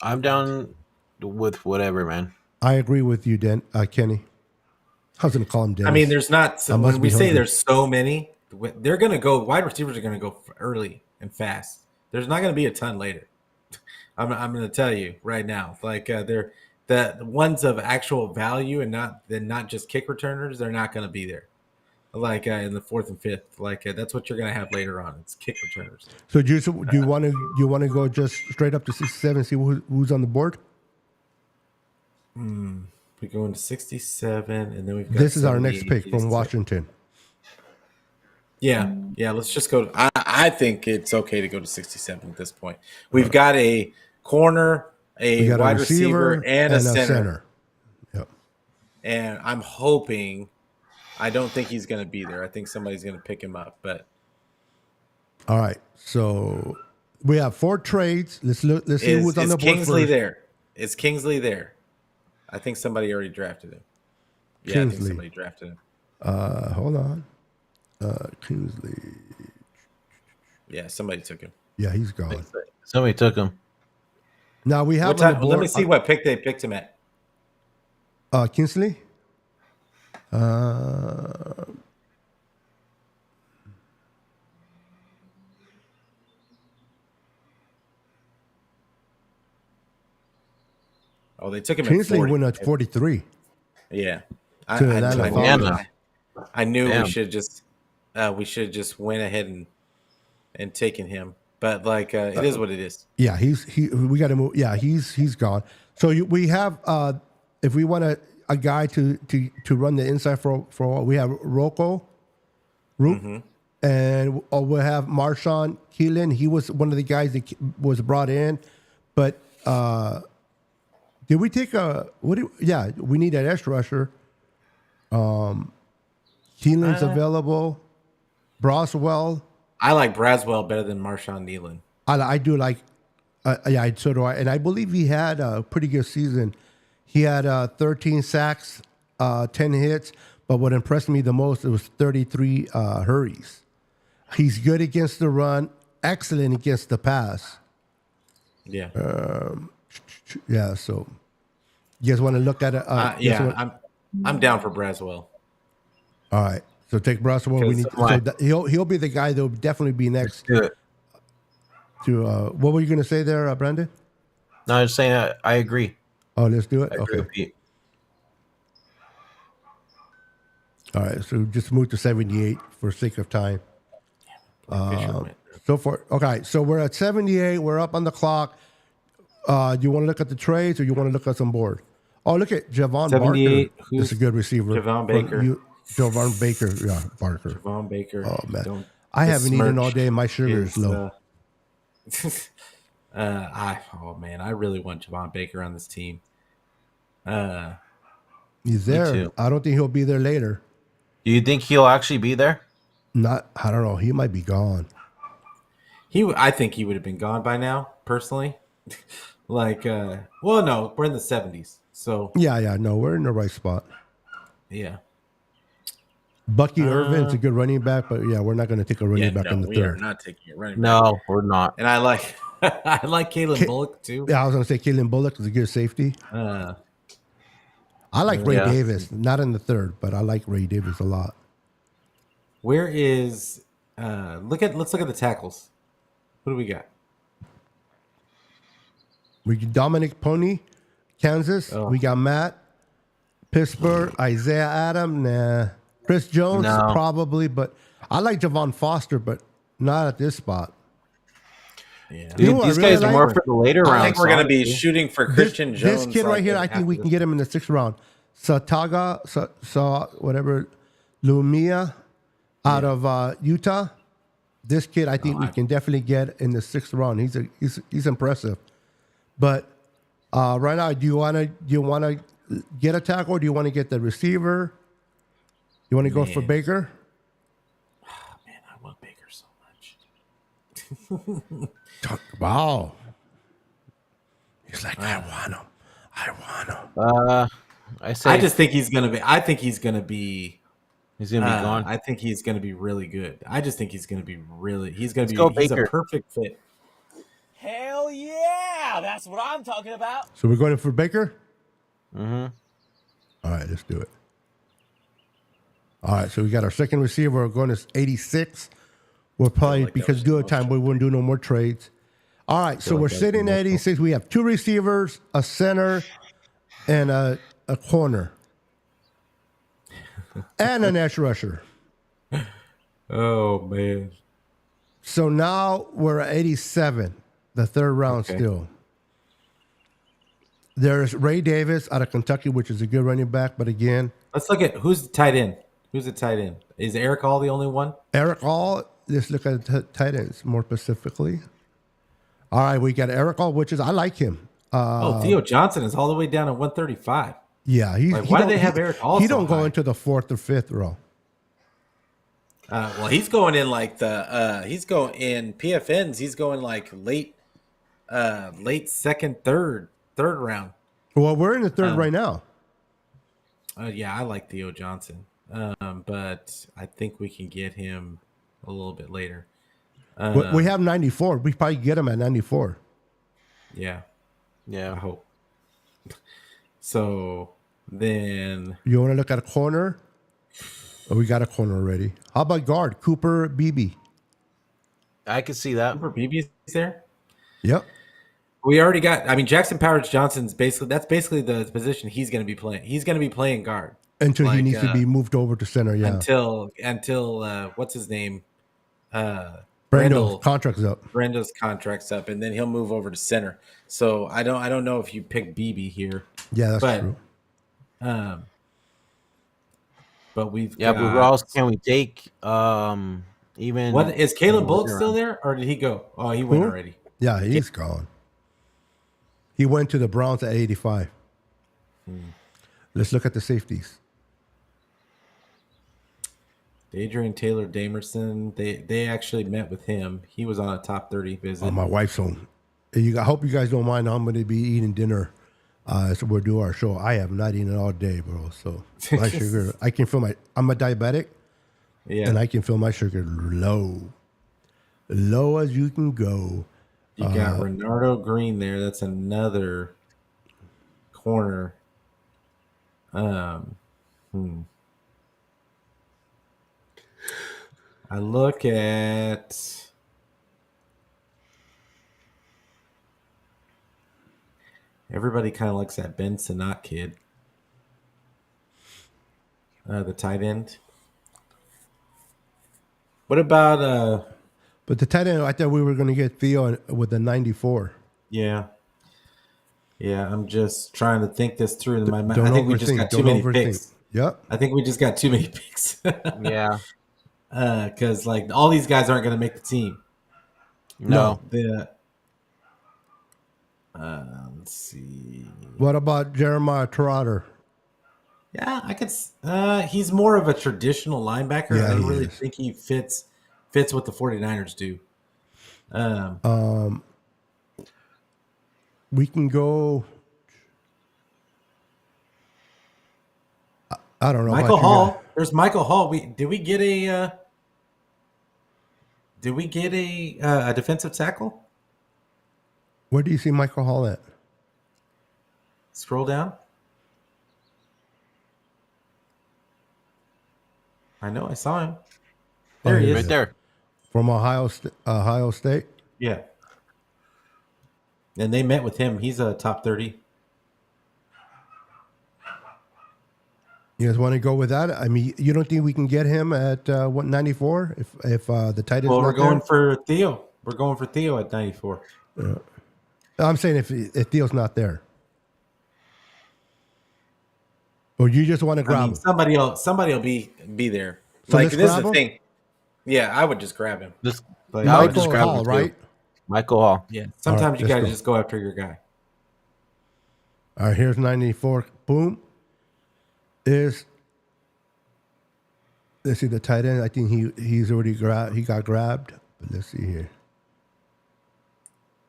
I'm down with whatever, man. I agree with you, Kenny. I was going to call him Dennis. I mean, there's not. So when we say there's so many, they're going to go. Wide receivers are going to go early and fast. There's not going to be a ton later. I'm going to tell you right now. Like they're the ones of actual value and not just kick returners. They're not going to be there. Like in the fourth and fifth, that's what you're going to have later on. It's kick returners. So do you want to go just straight up to 67 and see who's on the board? We go into 67, and then we've got. This is our next pick from Washington. Yeah. Let's just go. I think it's okay to go to 67 at this point. We've got a corner, a wide receiver, and a center. Yep. And I'm hoping. I don't think he's going to be there. I think somebody's going to pick him up. But all right, so we have 4 trades. Let's see who's on the board Kingsley first. there? Is Kingsley there? I think somebody already drafted him. Yeah, Kingsley. I think somebody drafted him. Hold on. Kingsley. Yeah, somebody took him. Yeah, he's gone. Somebody took him. Now we have on the board, let me see what pick they picked him at. Kingsley? Oh, they took him Kingsley at 40. went at 43. Yeah. I knew we should just went ahead and taken him. But it is what it is. Yeah, we got to move. Yeah, he's gone. So we have if we want a guy to run the inside for we have Rook, and we'll have Marshawn Keelan. He was one of the guys that was brought in, but did we take we need an edge rusher. Keelan's available. Braswell. I like Braswell better than Marshawn Nealon. I do like, so do I. And I believe he had a pretty good season. He had 13 sacks, 10 hits, but what impressed me the most, it was 33 hurries. He's good against the run, excellent against the pass. Yeah. So you guys want to look at it? I'm down for Braswell. All right. So take Braswell. He'll be the guy that will definitely be next. To what were you going to say there, Brandon? No, I was saying I agree. Oh, let's do it. I agree with Pete. All right, so just move to 78 for sake of time. So we're at 78. We're up on the clock. Do you want to look at the trades or you want to look at some board? Oh, look at Javon 78. Barker. This is a good receiver. Javon Baker. Javon Baker. Yeah, Barker. Javon Baker. Oh, man. Don't I haven't eaten all besmirch day. My sugar is his, low. I really want Javon Baker on this team. He's there. too. I don't think he'll be there later. Do you think he'll actually be there? I don't know. He might be gone. I think he would have been gone by now, personally. No, we're in the 70s. So Yeah. No, we're in the right spot. yeah. Bucky Irvin's a good running back, but yeah, we're not going to take a running back in the we are third. not taking a running back. No, we're not. And I like I like Kalen Bullock too. Yeah, I was going to say Kalen Bullock is a good safety. I like Ray Yeah. Davis, not in the third, but I like Ray Davis a lot. Where is let's look at the tackles. What do we got? We got Dominic Pony, Kansas. Oh. We got Matt, Pittsburgh, Isaiah Adam, nah. Chris Jones, No. probably, but I like Javon Foster, but not at this spot. Yeah. You know Dude, what I these really guys are like? more for the later rounds. I think we're going to be honestly. shooting for Christian Jones. This kid right here, I think after we can get him in the 6th round. Whatever, Lumia out of Utah. This kid, I think we can definitely get in the 6th round. He's impressive. But right now, do you want to get a tackle? Or do you want to get the receiver? You want to go for Baker? Man, I love Baker so much. Wow. He's like, I want him. I say I just think he's going to be he's gonna be gone. I think he's going to be really good. I just think he's going to be he's a Baker. perfect fit. Hell yeah! That's what I'm talking about. So we're going for Baker? Mm-hmm. All right, let's do it. All right, so we got our second receiver. We're going to 86. We'll probably, because due to time, we wouldn't do no more trades. All right, so we're sitting at 86. We have 2 receivers, a center, and a corner. And an edge rusher. Oh, man. So now we're at 87, the third round still. There's Ray Davis out of Kentucky, which is a good running back, but again, Let's look at who's the tight end. Who's the tight end? Is Eric All the only one? Eric All, let's look at the tight ends more specifically. All right, we got Eric All, which is, I like him. Theo Johnson is all the way down at 135. Yeah, Why do they have Eric All He so don't go high? into the 4th or 5th row. Well, he's going in like he's going in PFNs. He's going like late second, third round. Well, we're in the 3rd right now. Yeah, I like Theo Johnson, but I think we can get him a little bit later. We have 94. We probably get him at 94. Yeah, I Yeah. hope. So then, You want to look at a corner? Oh, we got a corner already. How about guard? Cooper Beebe. I could see that. Cooper Beebe's there. Yep. We already got. I mean, Jackson Powers Johnson's basically the position he's going to be playing. He's going to be playing guard Until he needs to be moved over to center, yeah. until what's his name? Brando's contract's up. Brenda's contract's up, and then he'll move over to center. So I don't know if you pick BB here, Yeah, that's true. but we've Yeah, got, but who else can we take? Even what is Caleb Bullock still there, or did he go? Oh, he went Who? already. Yeah, he's gone. He went to the Browns at 85. Let's look at the safeties. Adrian Taylor Damerson. They actually met with him. He was on a top 30 visit. On my wife's home. I hope you guys don't mind. I'm going to be eating dinner. So we'll do our show. I have not eaten all day, bro. So my sugar, I can feel I'm a diabetic, Yeah, and I can feel my sugar low as you can go. you got Renardo Green there. That's another corner. I look at everybody kind of likes that Ben Sinnott kid. The tight end. What about But the tight end, I thought we were going to get Theo with the 94. yeah. Yeah, I'm just trying to think this through in my mind. Don't I think we just overthink. got too Don't many overthink. picks. Yep. I think we just got too many picks. Yeah. Because like all these guys aren't going to make the team. No. The let's see. What about Jeremiah Trotter? Yeah, I could. He's more of a traditional linebacker. Yeah, I don't he really is. think he fits what the 49ers do. We can go. I don't know. Michael about you Hall. guys. There's Michael Hall. Did we get a defensive tackle? Where do you see Michael Hall at? Scroll down. I know I saw him. There he he is. Right there. From Ohio State. Yeah. And they met with him. He's a top 30. You guys want to go with that? I mean, you don't think we can get him at 94 if the tight end's Well, we're not going there? for Theo. We're going for Theo at 94. I'm saying if Theo's not there, or you just want to I grab mean, him. somebody will be there. So Like let's this is grab the him? thing. Yeah, I would just grab him. Just Like, I would Michael just grab Hall, him too. right? Michael Hall. Yeah. Sometimes All right, you let's gotta go. just go after your guy. All right, here's 94. Boom. Let's see the tight end. I think he's already grabbed. He got grabbed. But let's see here.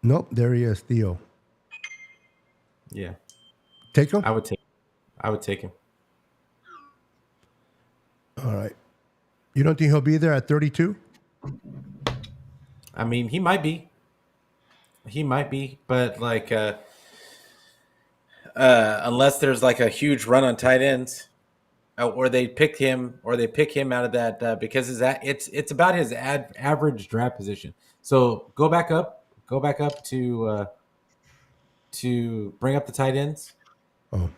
Nope, there he is, Theo. Yeah. Take him. I would take him. All right. You don't think he'll be there at 32? I mean, he might be. But like unless there's like a huge run on tight ends, or they pick him out of that because it's about his average draft position. So go back up to bring up the tight ends. Oh,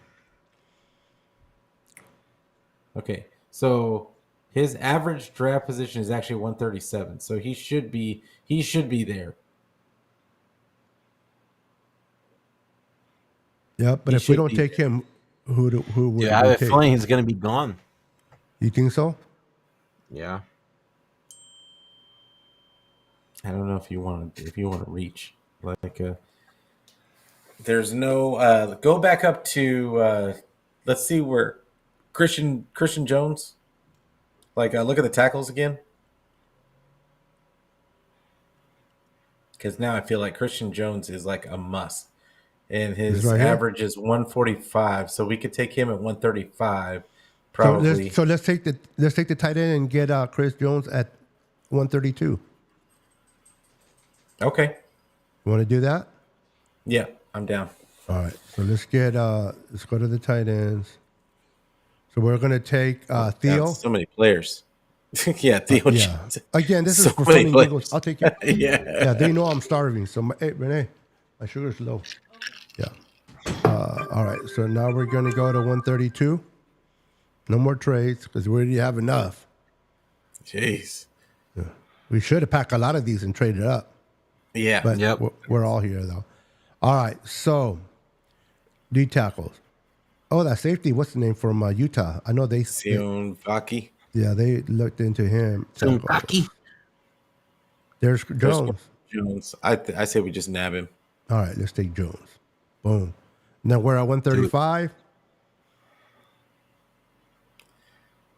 Okay, so his average draft position is actually 137. So he should be there. yeah. But He if we should don't be take him, who would Yeah, I we have a take? feeling he's gonna be gone. You think so? Yeah. I don't know if you want to reach like there's no go back up to let's see where Christian Jones, like look at the tackles again, because now I feel like Christian Jones is like a must, and his right here? average is 145, so we could take him at 135 So probably. let's take the tight end and get Chris Jones at 132. Okay, You want to do that? yeah, I'm down. All right. So let's go to the tight ends. So we're gonna take Theo. That's so many players. Yeah, Theo. Yeah. Jones. Again, this So is for many Philly players. Eagles. I'll take it. Yeah. Yeah, they know I'm starving. So, hey, Renee, my sugar's low. Yeah. All right. So now we're going to go to 132. No more trades because we already have enough. Jeez. We should have packed a lot of these and traded up. Yeah. But Yep. we're all here, though. All right. So, D tackles. Oh, that safety. What's the name from Utah? I know Sion Vaki. yeah, they looked into him. Rocky. There's Jones. Jones. I say we just nab him. All right, let's take Jones. Boom. Now we're at 135.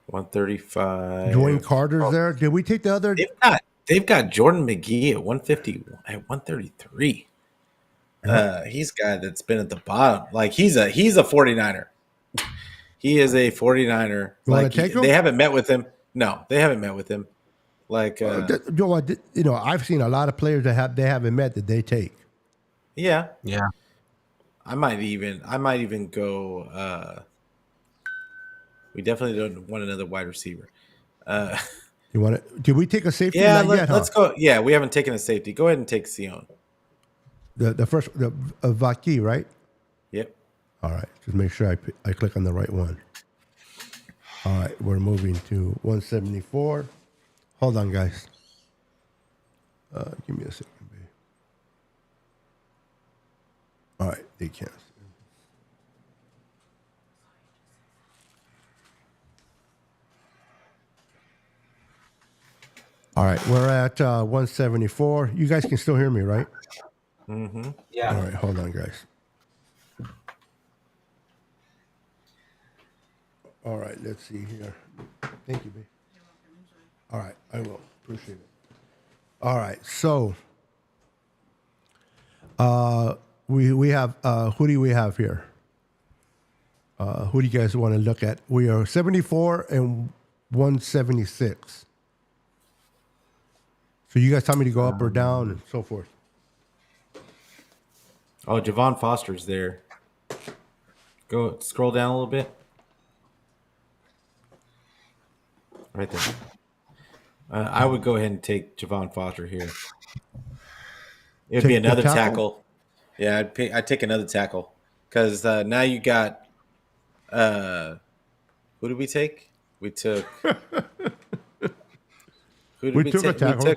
135. Dwayne Carter's there. Did we take the other? They've got Jordan McGee at 150 at 133. He's a guy that's been at the bottom. Like he's a 49er. He is a 49er. You wanna Like take him? they haven't met with him. No, they haven't met with him. Like I've seen a lot of players that they haven't met that they take. yeah. Yeah. I might even go we definitely don't want another wide receiver. You want it? Did we take a safety? Yeah, Not yet, huh? let's go. Yeah, we haven't taken a safety. Go ahead and take Sion. The first Vaki, right? Yep. All right, just make sure I click on the right one. All right, we're moving to 174. Hold on, guys. Give me a second, babe. All right, they can't. All right, we're at 174. You guys can still hear me, right? Yeah. All right, hold on, guys. All right, let's see here. Thank you, babe. All right, I will. Appreciate it. All right, so we have who do we have here? Who do you guys want to look at? We are 74 and 176. So you guys tell me to go up or down and so forth. Oh, Javon Foster's there. Go scroll down a little bit. Right there. I would go ahead and take Javon Foster here. It would be Take the another tackle? tackle. Yeah, I'd take another tackle because now you got. Who did we take? We took. Who did We took a tackle.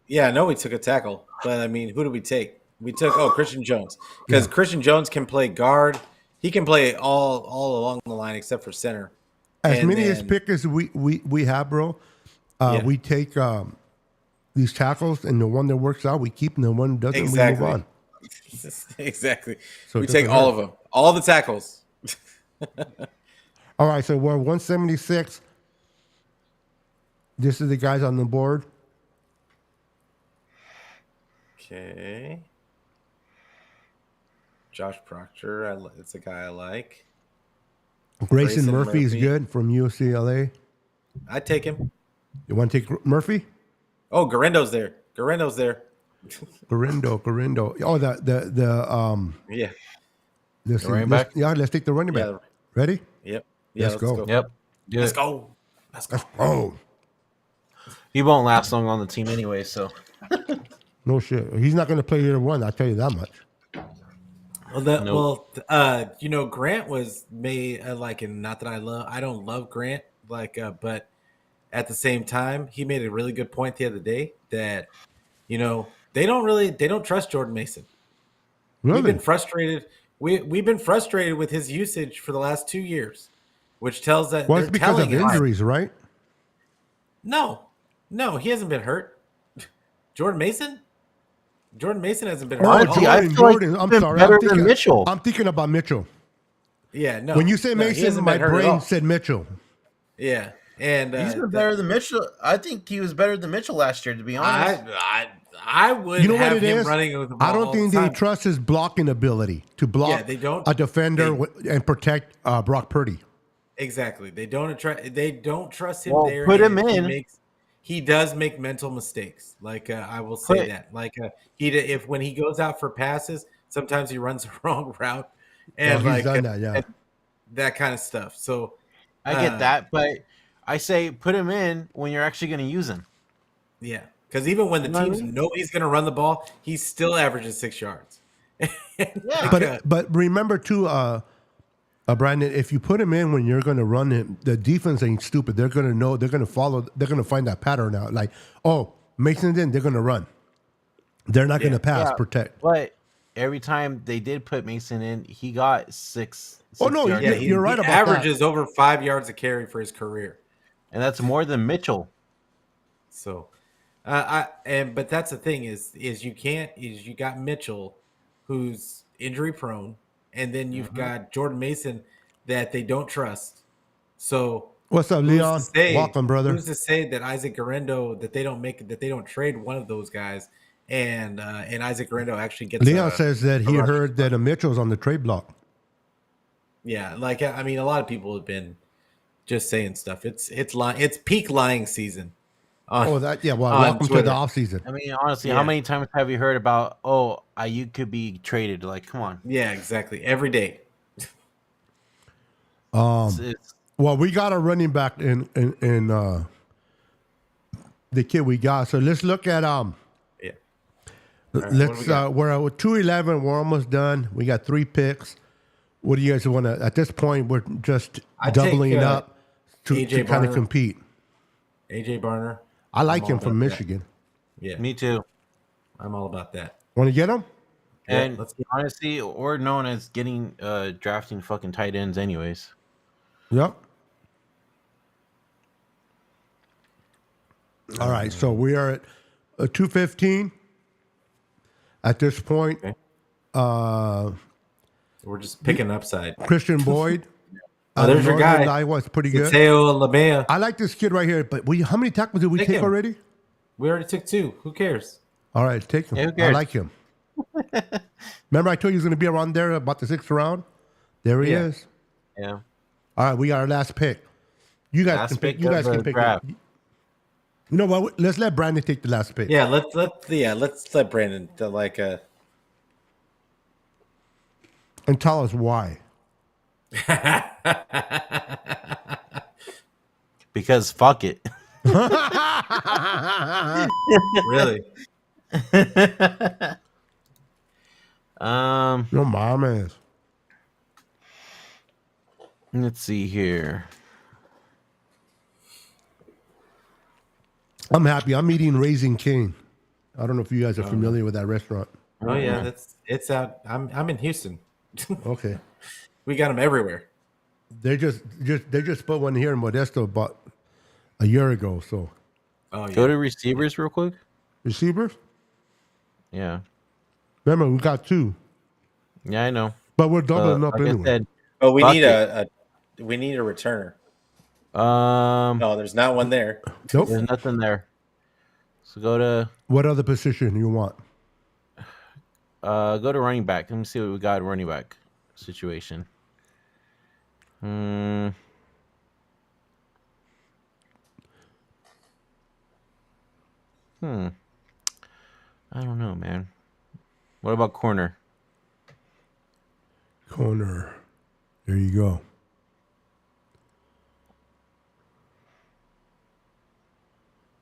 Yeah, no, we took a tackle. But I mean, who did we take? We took Christian Jones because Yeah. Christian Jones can play guard. He can play all along the line except for center. As And many as then- pick as we have, bro. Yeah. We take these tackles, and the one that works out, we keep, and the one that doesn't, Exactly. we move on. Exactly. So We it take doesn't all hurt. of them, all the tackles. All right, so we're 176. This is the guys on the board. Okay. Josh Proctor, it's a guy I like. Grayson Grayson Murphy's Murphy. good from UCLA. I'd take him. You want to take Murphy? Oh, Garendo's there. Garendo's there. Garindo. Oh, Yeah. let's see. running back? Let's take the running back. Yeah. Ready? Yep. Yeah, Let's go. Yep. Do Let's it. go. Let's go. Oh, He won't last long on the team anyway, so. no shit. He's not going to play either one. I'll tell you that much. Well, Grant was made and not that I don't love Grant, but at the same time, he made a really good point the other day that, they don't trust Jordan Mason. Really? We've been frustrated. We've been frustrated with his usage for the last 2 years, which tells that Well, it's they're because of telling us- injuries, right? No, he hasn't been hurt. Jordan Mason hasn't been Oh, hurt. at all. Honestly, I feel like I'm he's sorry. better than Mitchell. I'm thinking about Mitchell. Yeah, no. When you say no, he Mason, hasn't my been hurt at brain all. said Mitchell. Yeah, and He's been better than Mitchell. I think he was better than Mitchell last year, to be honest. I would You know what have it him is? running with the ball I don't all think the they time. trust his blocking ability to block Yeah, they don't. a defender and protect Brock Purdy. Exactly. They don't trust him Well, there. put and him he in. He does make mental mistakes. I will say Put- that. If when he goes out for passes, sometimes he runs the wrong route, and He's done that, yeah. that kind of stuff. So I get that, but I say put him in when you're actually going to use him. yeah, because even when the You know what I teams mean? know he's going to run the ball, he still averages 6 yards. Yeah. But remember too, Brandon, if you put him in when you're going to run it, the defense ain't stupid. They're going to know. They're going to follow. They're going to find that pattern out. Like, oh, Mason's in. They're going to run. They're not going to pass. Yeah, Protect. But every time they did put Mason in, he got six. Oh, no, yards. yeah, he you're right about that. averages over 5 yards a carry for his career. And that's more than Mitchell. So, but that's the thing is you got Mitchell, who's injury prone, and then you've got Jordan Mason that they don't trust. So What's up, who's Leon? to say- Welcome, brother. Who's to say that Isaac Garendo that they don't trade one of those guys, and Isaac Garendo actually gets Leon says that he a rush. heard that Mitchell's on the trade block. Yeah, a lot of people have been just saying stuff. It's peak lying season. Oh, that yeah. Well, on welcome to Twitter. the off season. I mean, honestly, Yeah. how many times have you heard about, Ayuk could be traded? Like, come on. Yeah, exactly. Every day. It's Well, we got a running back in the kid we got. So let's look at Yeah. All right, let's what do we got? we're at 211. We're almost done. We got 3 picks. What do you guys want to? At this point, we're just I doubling take, up to AJ kind of Barner. compete. AJ Barner. I like I'm him all from about that. Michigan. Yeah, me too. I'm all about that. Want to get him? And let's honestly, we're known as getting drafting fucking tight ends, anyways. Yep. All right, so we are at 2:15 at this point. Okay. We're just picking upside. Christian Boyd. Oh, there's your guy. Iowa is pretty good. Mateo Lamea. I like this kid right here, but how many tackles did we Take take him. already? We already took 2. Who cares? All right, take him. Yeah, who I cares? like him. Remember I told you he was going to be around there about the 6th round? There he Yeah. is. Yeah. All right, we got our last pick. You guys Last can pick. pick You of guys the can pick. draft. You know what? Let's let Brandon take the last pick. Yeah, let's let Brandon And tell us why. Because fuck it. really. No mames. Let's see here. I'm happy. I'm eating Raising Cane. I don't know if you guys are familiar with that restaurant. Oh yeah, it's out. I'm in Houston. Okay. We got them everywhere. They just put one here in Modesto about a year ago. So Oh Go yeah. to receivers real quick. receivers. Yeah. Remember, we got 2, Yeah, I know. but we're doubling up Like I anyway. said, Oh, we Fuck need it. we need a returner. um, No, there's not one there. Nope. there's nothing there. So go to What other position you want? running back. Let me see what we got in running back situation. I don't know, man. What about corner? Corner. There you go.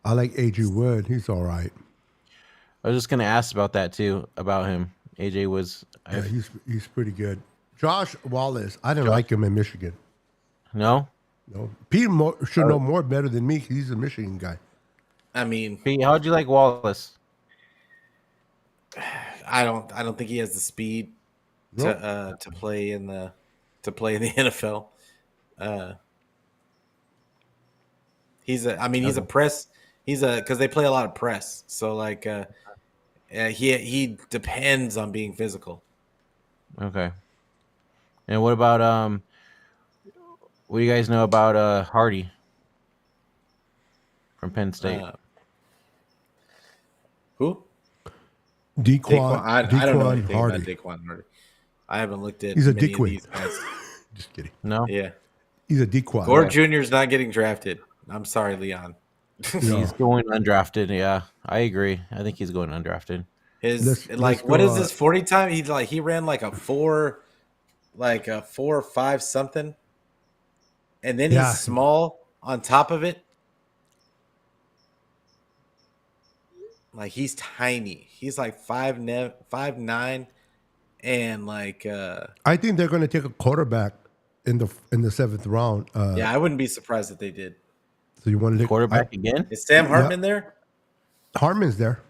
I like AJ Wood. He's all right. I was just gonna ask about that too, about him. AJ was Yeah, he's pretty good. Josh Wallace. I didn't like him in Michigan. no. No, Pete should know more better than me. 'Cause he's a Michigan guy. I mean, Pete, how'd you like Wallace? I don't think he has the speed to play in the NFL. He's a press. Because they play a lot of press. So like he depends on being physical. Okay. And what about what do you guys know about Hardy from Penn State? Who? Dequan. I don't know anything Hardy. about Daquan Hardy. I haven't looked at He's a many of Dequan. these guys. Just kidding. No. Yeah. He's a Dequan. Gore Jr.'s not getting drafted. I'm sorry, Leon. No. He's going undrafted. Yeah, I agree. I think he's going undrafted. Let's What go, is his 40 time? He ran like a 4 or 5 something. And then Yeah. he's small on top of it. Like he's tiny. He's like 5'9", and like I think they're going to take a quarterback in the 7th round. yeah, I wouldn't be surprised if they did. So you want to take Quarterback again? Is Sam Hartman there? Hartman's there.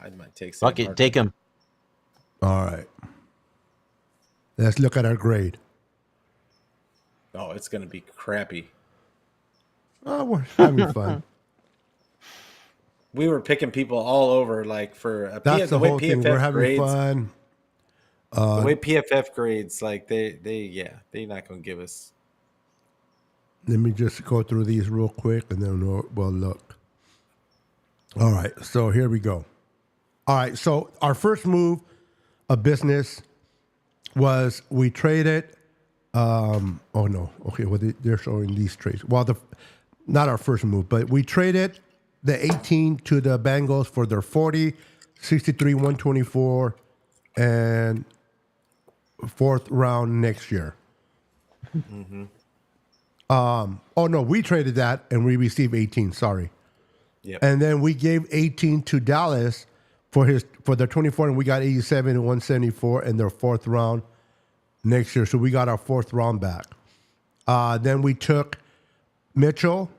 I might take Sam Fuck it, Hartman. take him. All right. Let's look at our grade. Oh, it's gonna be crappy. Oh, we're having fun. We were picking people all over, like for a That's the way whole thing. We're having grades, fun. the way PFF grades, like they're not gonna give us. Let me just go through these real quick and then we'll look. All right. So here we go. All right. So our first move of business was we traded. Oh, no. Okay. Well, they're showing these trades. Well, not our first move, but we traded the 18 to the Bengals for their 40, 63, 124, and 4th round next year. Mm-hmm. Oh no, we traded that and we received 18. Sorry. Yep. And then we gave 18 to Dallas for their 24, and we got 87 and 174 in their 4th round next year. So we got our 4th round back. Then we took Mitchell.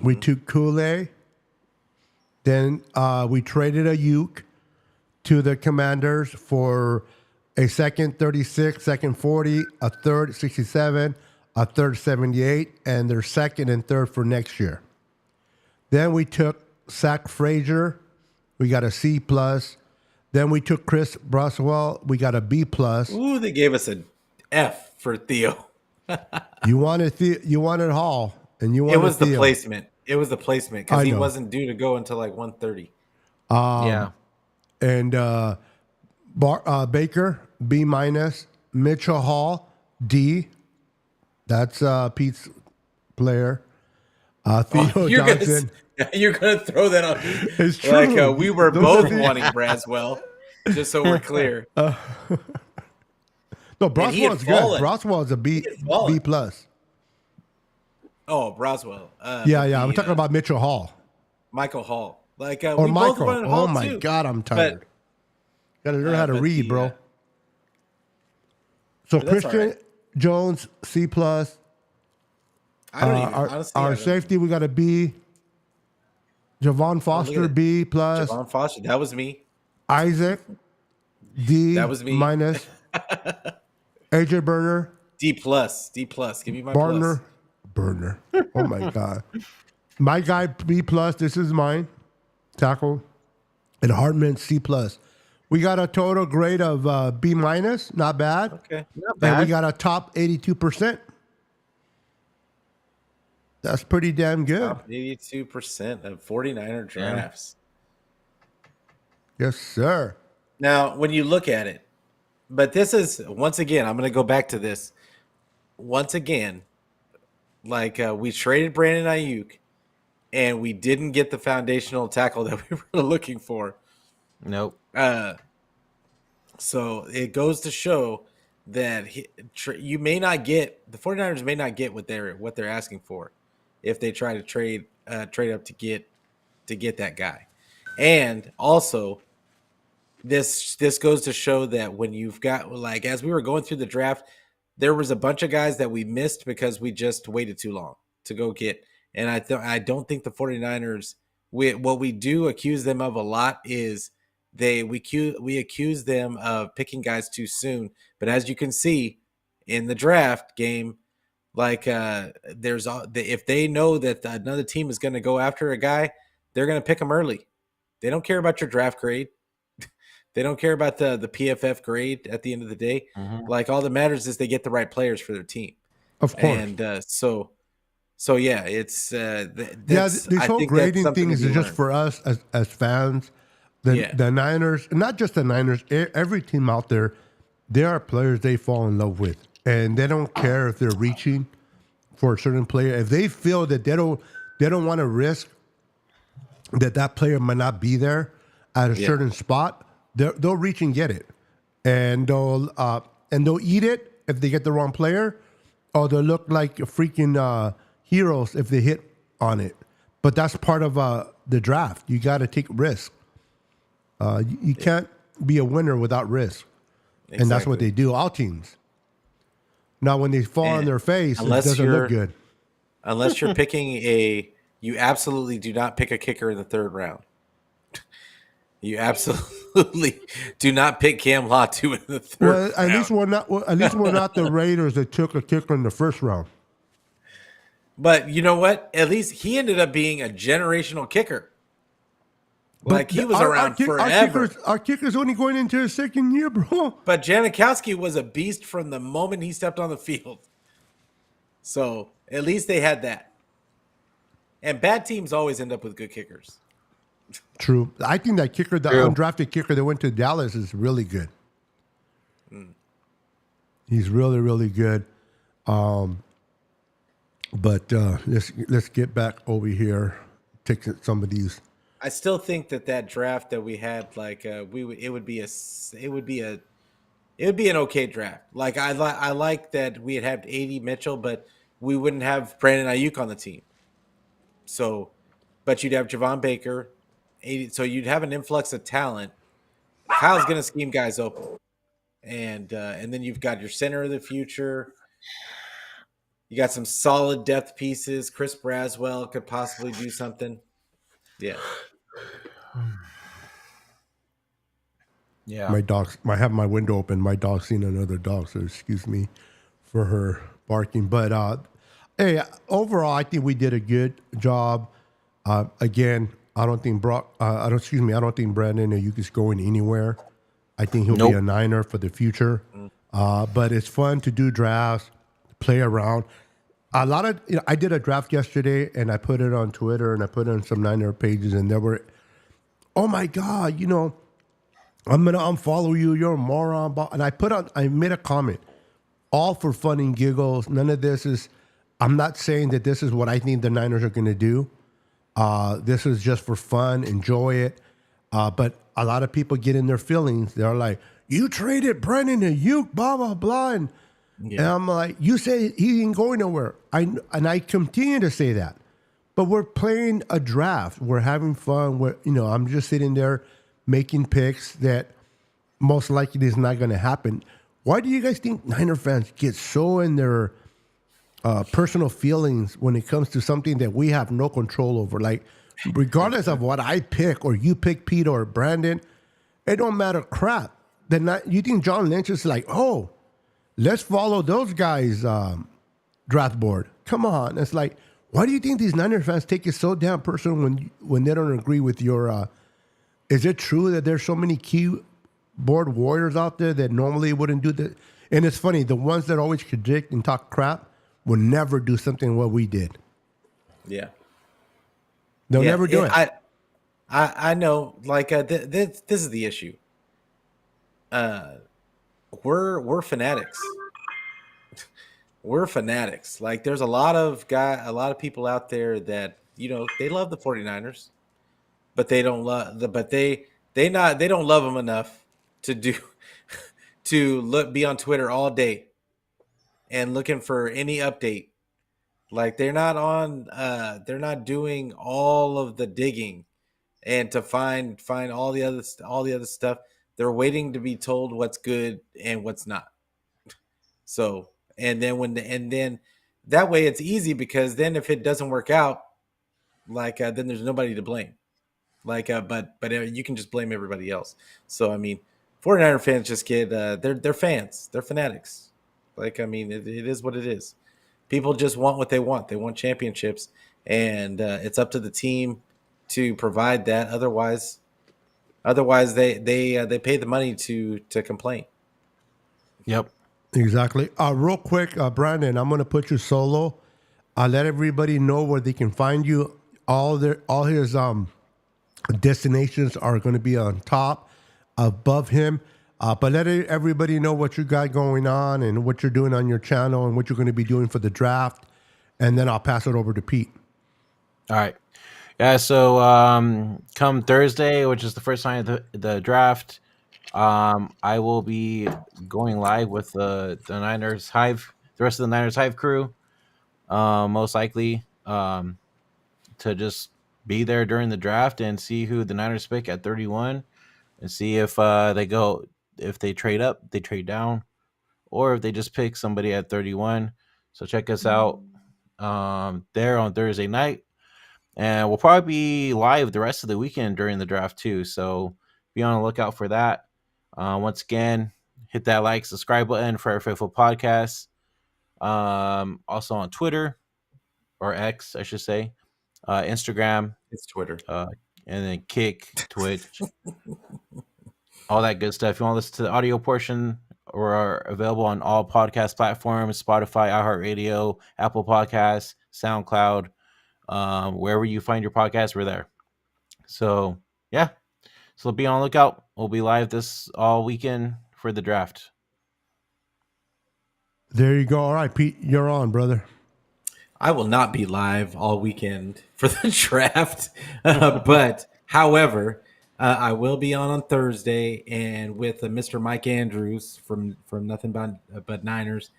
We took Kool-Aid. Then we traded Ayuk. to the Commanders for a second 36, second 40, a third 67, a third 78, and their second and third for next year. Then we took Zach Frazier. We got a C plus. Then we took Chris Broswell. We got a B plus. Ooh, they gave us an F for Theo. You wanted Hall, and you wanted It was the Theo. placement. It was the placement because I he know. wasn't due to go until like 1:30. Yeah. And Baker, B minus. Mitchell Hall, D. That's Pete's player. Theo Johnson. You're gonna throw that on me. It's true. Like we were Those both are the- wanting Braswell, just so we're clear. No, And he had Broswell's good. fallen. Broswell's a B fallen. plus. Oh, Braswell. Yeah. I'm talking about Mitchell Hall. Michael Hall. Like Or we both Michael. wanted Hall Oh my too. God, I'm tired. Gotta learn how to but read, the, bro. So but that's Christian all right. Jones, C plus. I don't even Our, honestly. I our don't- safety, we got a B. Javon Foster, at B plus. Javon Foster. That was me. Isaac, D That was me. minus. AJ Burner, D plus. D plus. Give me my Barner, plus. Burner. Oh my God. My guy, B plus. This is mine. Tackle. And Hartman, C plus. We got a total grade of B minus. Not bad. Okay. Not And we bad. got a top 82%. That's pretty damn good. 82% of 49er drafts. Yes, sir. Now, when you look at it, but this is once again, I'm going to go back to this. Once again, like we traded Brandon Ayuk, and we didn't get the foundational tackle that we were looking for. Nope. So it goes to show that you may not get the 49ers may not get what they're asking for if they try to trade up to get that guy. And also this goes to show that when you've got, like, as we were going through the draft, there was a bunch of guys that we missed because we just waited too long to go get. And I don't think the 49ers, what we do accuse them of a lot is we accuse them of picking guys too soon. But as you can see in the draft game, like if they know that another team is going to go after a guy, they're going to pick him early. They don't care about your draft grade. They don't care about the PFF grade at the end of the day. Mhm. Like, all that matters is they get the right players for their team. Of course. And so yeah, it's This I whole think that's grading something thing to is be just learned. for us as fans. The Niners, not just the Niners, every team out there, there are players they fall in love with. And they don't care if they're reaching for a certain player. If they feel that they don't want to risk that player might not be there at a certain spot, they'll reach and get it. And they'll eat it if they get the wrong player, or they'll look like freaking heroes if they hit on it. But that's part of the draft. You got to take risk. You can't be a winner without risk. And that's what they do, all teams. Now, when they fall on their face, it doesn't look good. Unless you're picking you absolutely do not pick a kicker in the third round. You absolutely do not pick Cam Latu in the third Well, round. at least we're not the Raiders that took a kicker in the first round. But you know what? At least he ended up being a generational kicker. Like, he was around forever. Our kicker's only going into his second year, bro. But Janikowski was a beast from the moment he stepped on the field. So at least they had that. And bad teams always end up with good kickers. True. I think that kicker, the undrafted kicker that went to Dallas, is really good. He's really, really good. But let's get back over here. Take some of these. I still think that draft that we had, like, it would be an okay draft. Like, I like that we had 80 Mitchell, but we wouldn't have Brandon Ayuk on the team. So, but you'd have Javon Baker, 80. So you'd have an influx of talent. Kyle's going to scheme guys open, and then you've got your center of the future. You got some solid depth pieces. Chris Braswell could possibly do something. Yeah. Yeah. My dog's. I have my window open. My dog's seen another dog, so excuse me for her barking. But hey, overall, I think we did a good job. Again, I don't think Brock. I don't. Excuse me. I don't think Brandon Ayuk going anywhere. I think he'll be Nope. a Niner for the future. But it's fun to do drafts, play around. A lot of I did a draft yesterday, and I put it on Twitter, and I put it on some Niner pages, and there were, oh my God, I'm gonna unfollow you. You're a moron. And I made a comment, all for fun and giggles. None of this is. I'm not saying that this is what I think the Niners are gonna do. This is just for fun. Enjoy it. But a lot of people get in their feelings. They're like, "You traded Brennan and you blah blah blah," and I'm like, "You say he ain't going nowhere." I continue to say that. But we're playing a draft. We're having fun. I'm just sitting there making picks that most likely is not going to happen. Why do you guys think Niner fans get so in their personal feelings when it comes to something that we have no control over? Like, regardless of what I pick or you pick Pete or Brandon, it don't matter crap. You think John Lynch is like, oh, let's follow those guys' draft board? Come on. It's like, why do you think these Niner fans take it so damn personal when they don't agree with your is it true that there's so many keyboard warriors out there that normally wouldn't do that? And it's funny, the ones that always predict and talk crap will never do something what we did. Yeah. They'll never do it. I know. Like this is the issue. We're fanatics. We're fanatics. Like there's a lot of people out there that they love the 49ers, but they don't love they don't love them enough to be on Twitter all day and looking for any update. Like they're not doing all of the digging and to find all the other stuff. They're waiting to be told what's good and what's not. So, and then that way it's easy, because then if it doesn't work out, like then there's nobody to blame. Like but you can just blame everybody else. So I mean, 49er fans just get they're fans. They're fanatics. Like I mean, it is what it is. People just want what they want. They want championships, and it's up to the team to provide that. Otherwise they pay the money to complain. Yep. Exactly. Real quick, Brandon, I'm going to put you solo. Let everybody know where they can find you. All his destinations are going to be on top, above him. But let everybody know what you got going on and what you're doing on your channel and what you're going to be doing for the draft. And then I'll pass it over to Pete. All right. Yeah, so come Thursday, which is the first time of the draft, I will be going live with the Niners Hive, the rest of the Niners Hive crew, most likely to just be there during the draft and see who the Niners pick at 31 and see if if they trade up, they trade down, or if they just pick somebody at 31. So check us out there on Thursday night. And we'll probably be live the rest of the weekend during the draft too. So be on the lookout for that. Once again, hit that like, subscribe button for our Faithful Podcast. Also on Twitter, or X, I should say. Instagram. It's Twitter. And then Kick, Twitch. All that good stuff. If you want to listen to the audio portion, we're available on all podcast platforms: Spotify, iHeartRadio, Apple Podcasts, SoundCloud. Wherever you find your podcast, we're there. So yeah, so be on the lookout. We'll be live this all weekend for the draft. There you go. All right, Pete, you're on, brother. I will not be live all weekend for the draft, but however, I will be on Thursday and with Mr. Mike Andrews from Nothing But Niners.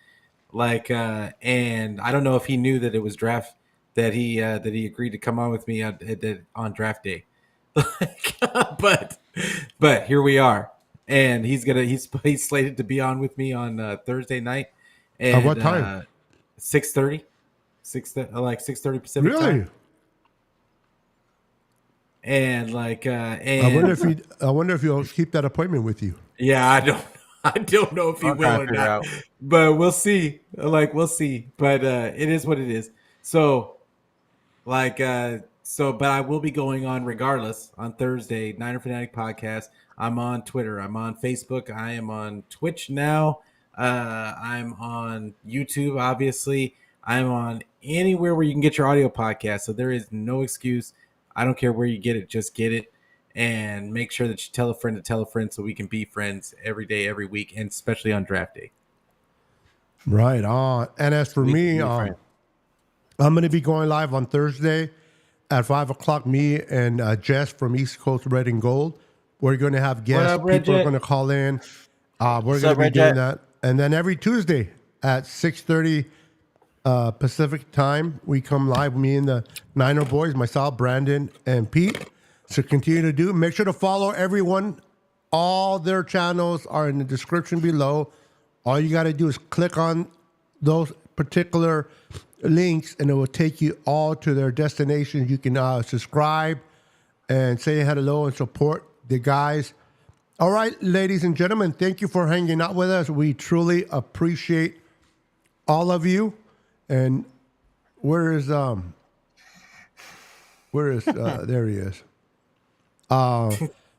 Like, and I don't know if he knew that it was draft. That he agreed to come on with me on draft day, but here we are, and he's slated to be on with me on Thursday night. And, at what time? 6:30, like 6:30 Pacific time. and like I wonder if you'll keep that appointment with you. yeah, I don't know if he I'll will try to or figure not, out. but we'll see. Like we'll see. But it is what it is. So but I will be going on regardless on Thursday, Niner Fanatic Podcast. I'm on Twitter. I'm on Facebook. I am on Twitch now. I'm on YouTube, obviously. I'm on anywhere where you can get your audio podcast. So there is no excuse. I don't care where you get it, just get it. And make sure that you tell a friend to tell a friend so we can be friends every day, every week, and especially on draft day. Right on. And as for me, I'm going to be going live on Thursday at 5 o'clock. Me and Jess from East Coast Red and Gold. We're going to have guests. up, People are Red going to call in. We're going up, to be Red doing Jet? that. And then every Tuesday at 6:30 Pacific time, we come live. Me and the Niner Boys, myself, Brandon, and Pete. So continue to do. Make sure to follow everyone. All their channels are in the description below. All you got to do is click on those particular links, and it will take you all to their destinations. You can subscribe and say hello and support the guys. All right, ladies and gentlemen, thank you for hanging out with us. We truly appreciate all of you. And where is there he is.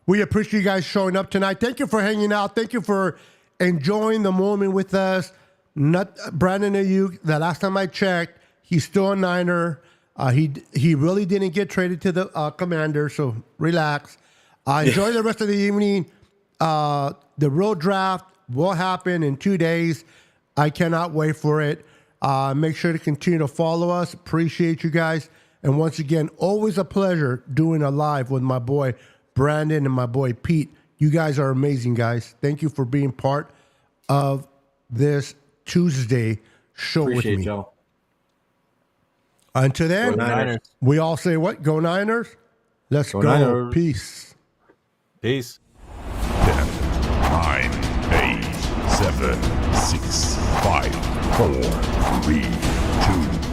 We appreciate you guys showing up tonight. Thank you for hanging out. Thank you for enjoying the moment with us. Not Brandon Ayuk, the last time I checked, he's still a Niner. He really didn't get traded to the Commander, so relax. Enjoy the rest of the evening. The real draft will happen in 2 days. I cannot wait for it. Make sure to continue to follow us. Appreciate you guys. And once again, always a pleasure doing a live with my boy Brandon and my boy Pete. You guys are amazing, guys. Thank you for being part of this Tuesday show Appreciate with me. y'all. Until then, Go Niners. we all say what? Go Niners. Let's go. Niners. Peace. Peace. 10, 9, 8, 7, 6, 5, 4, 3, 2,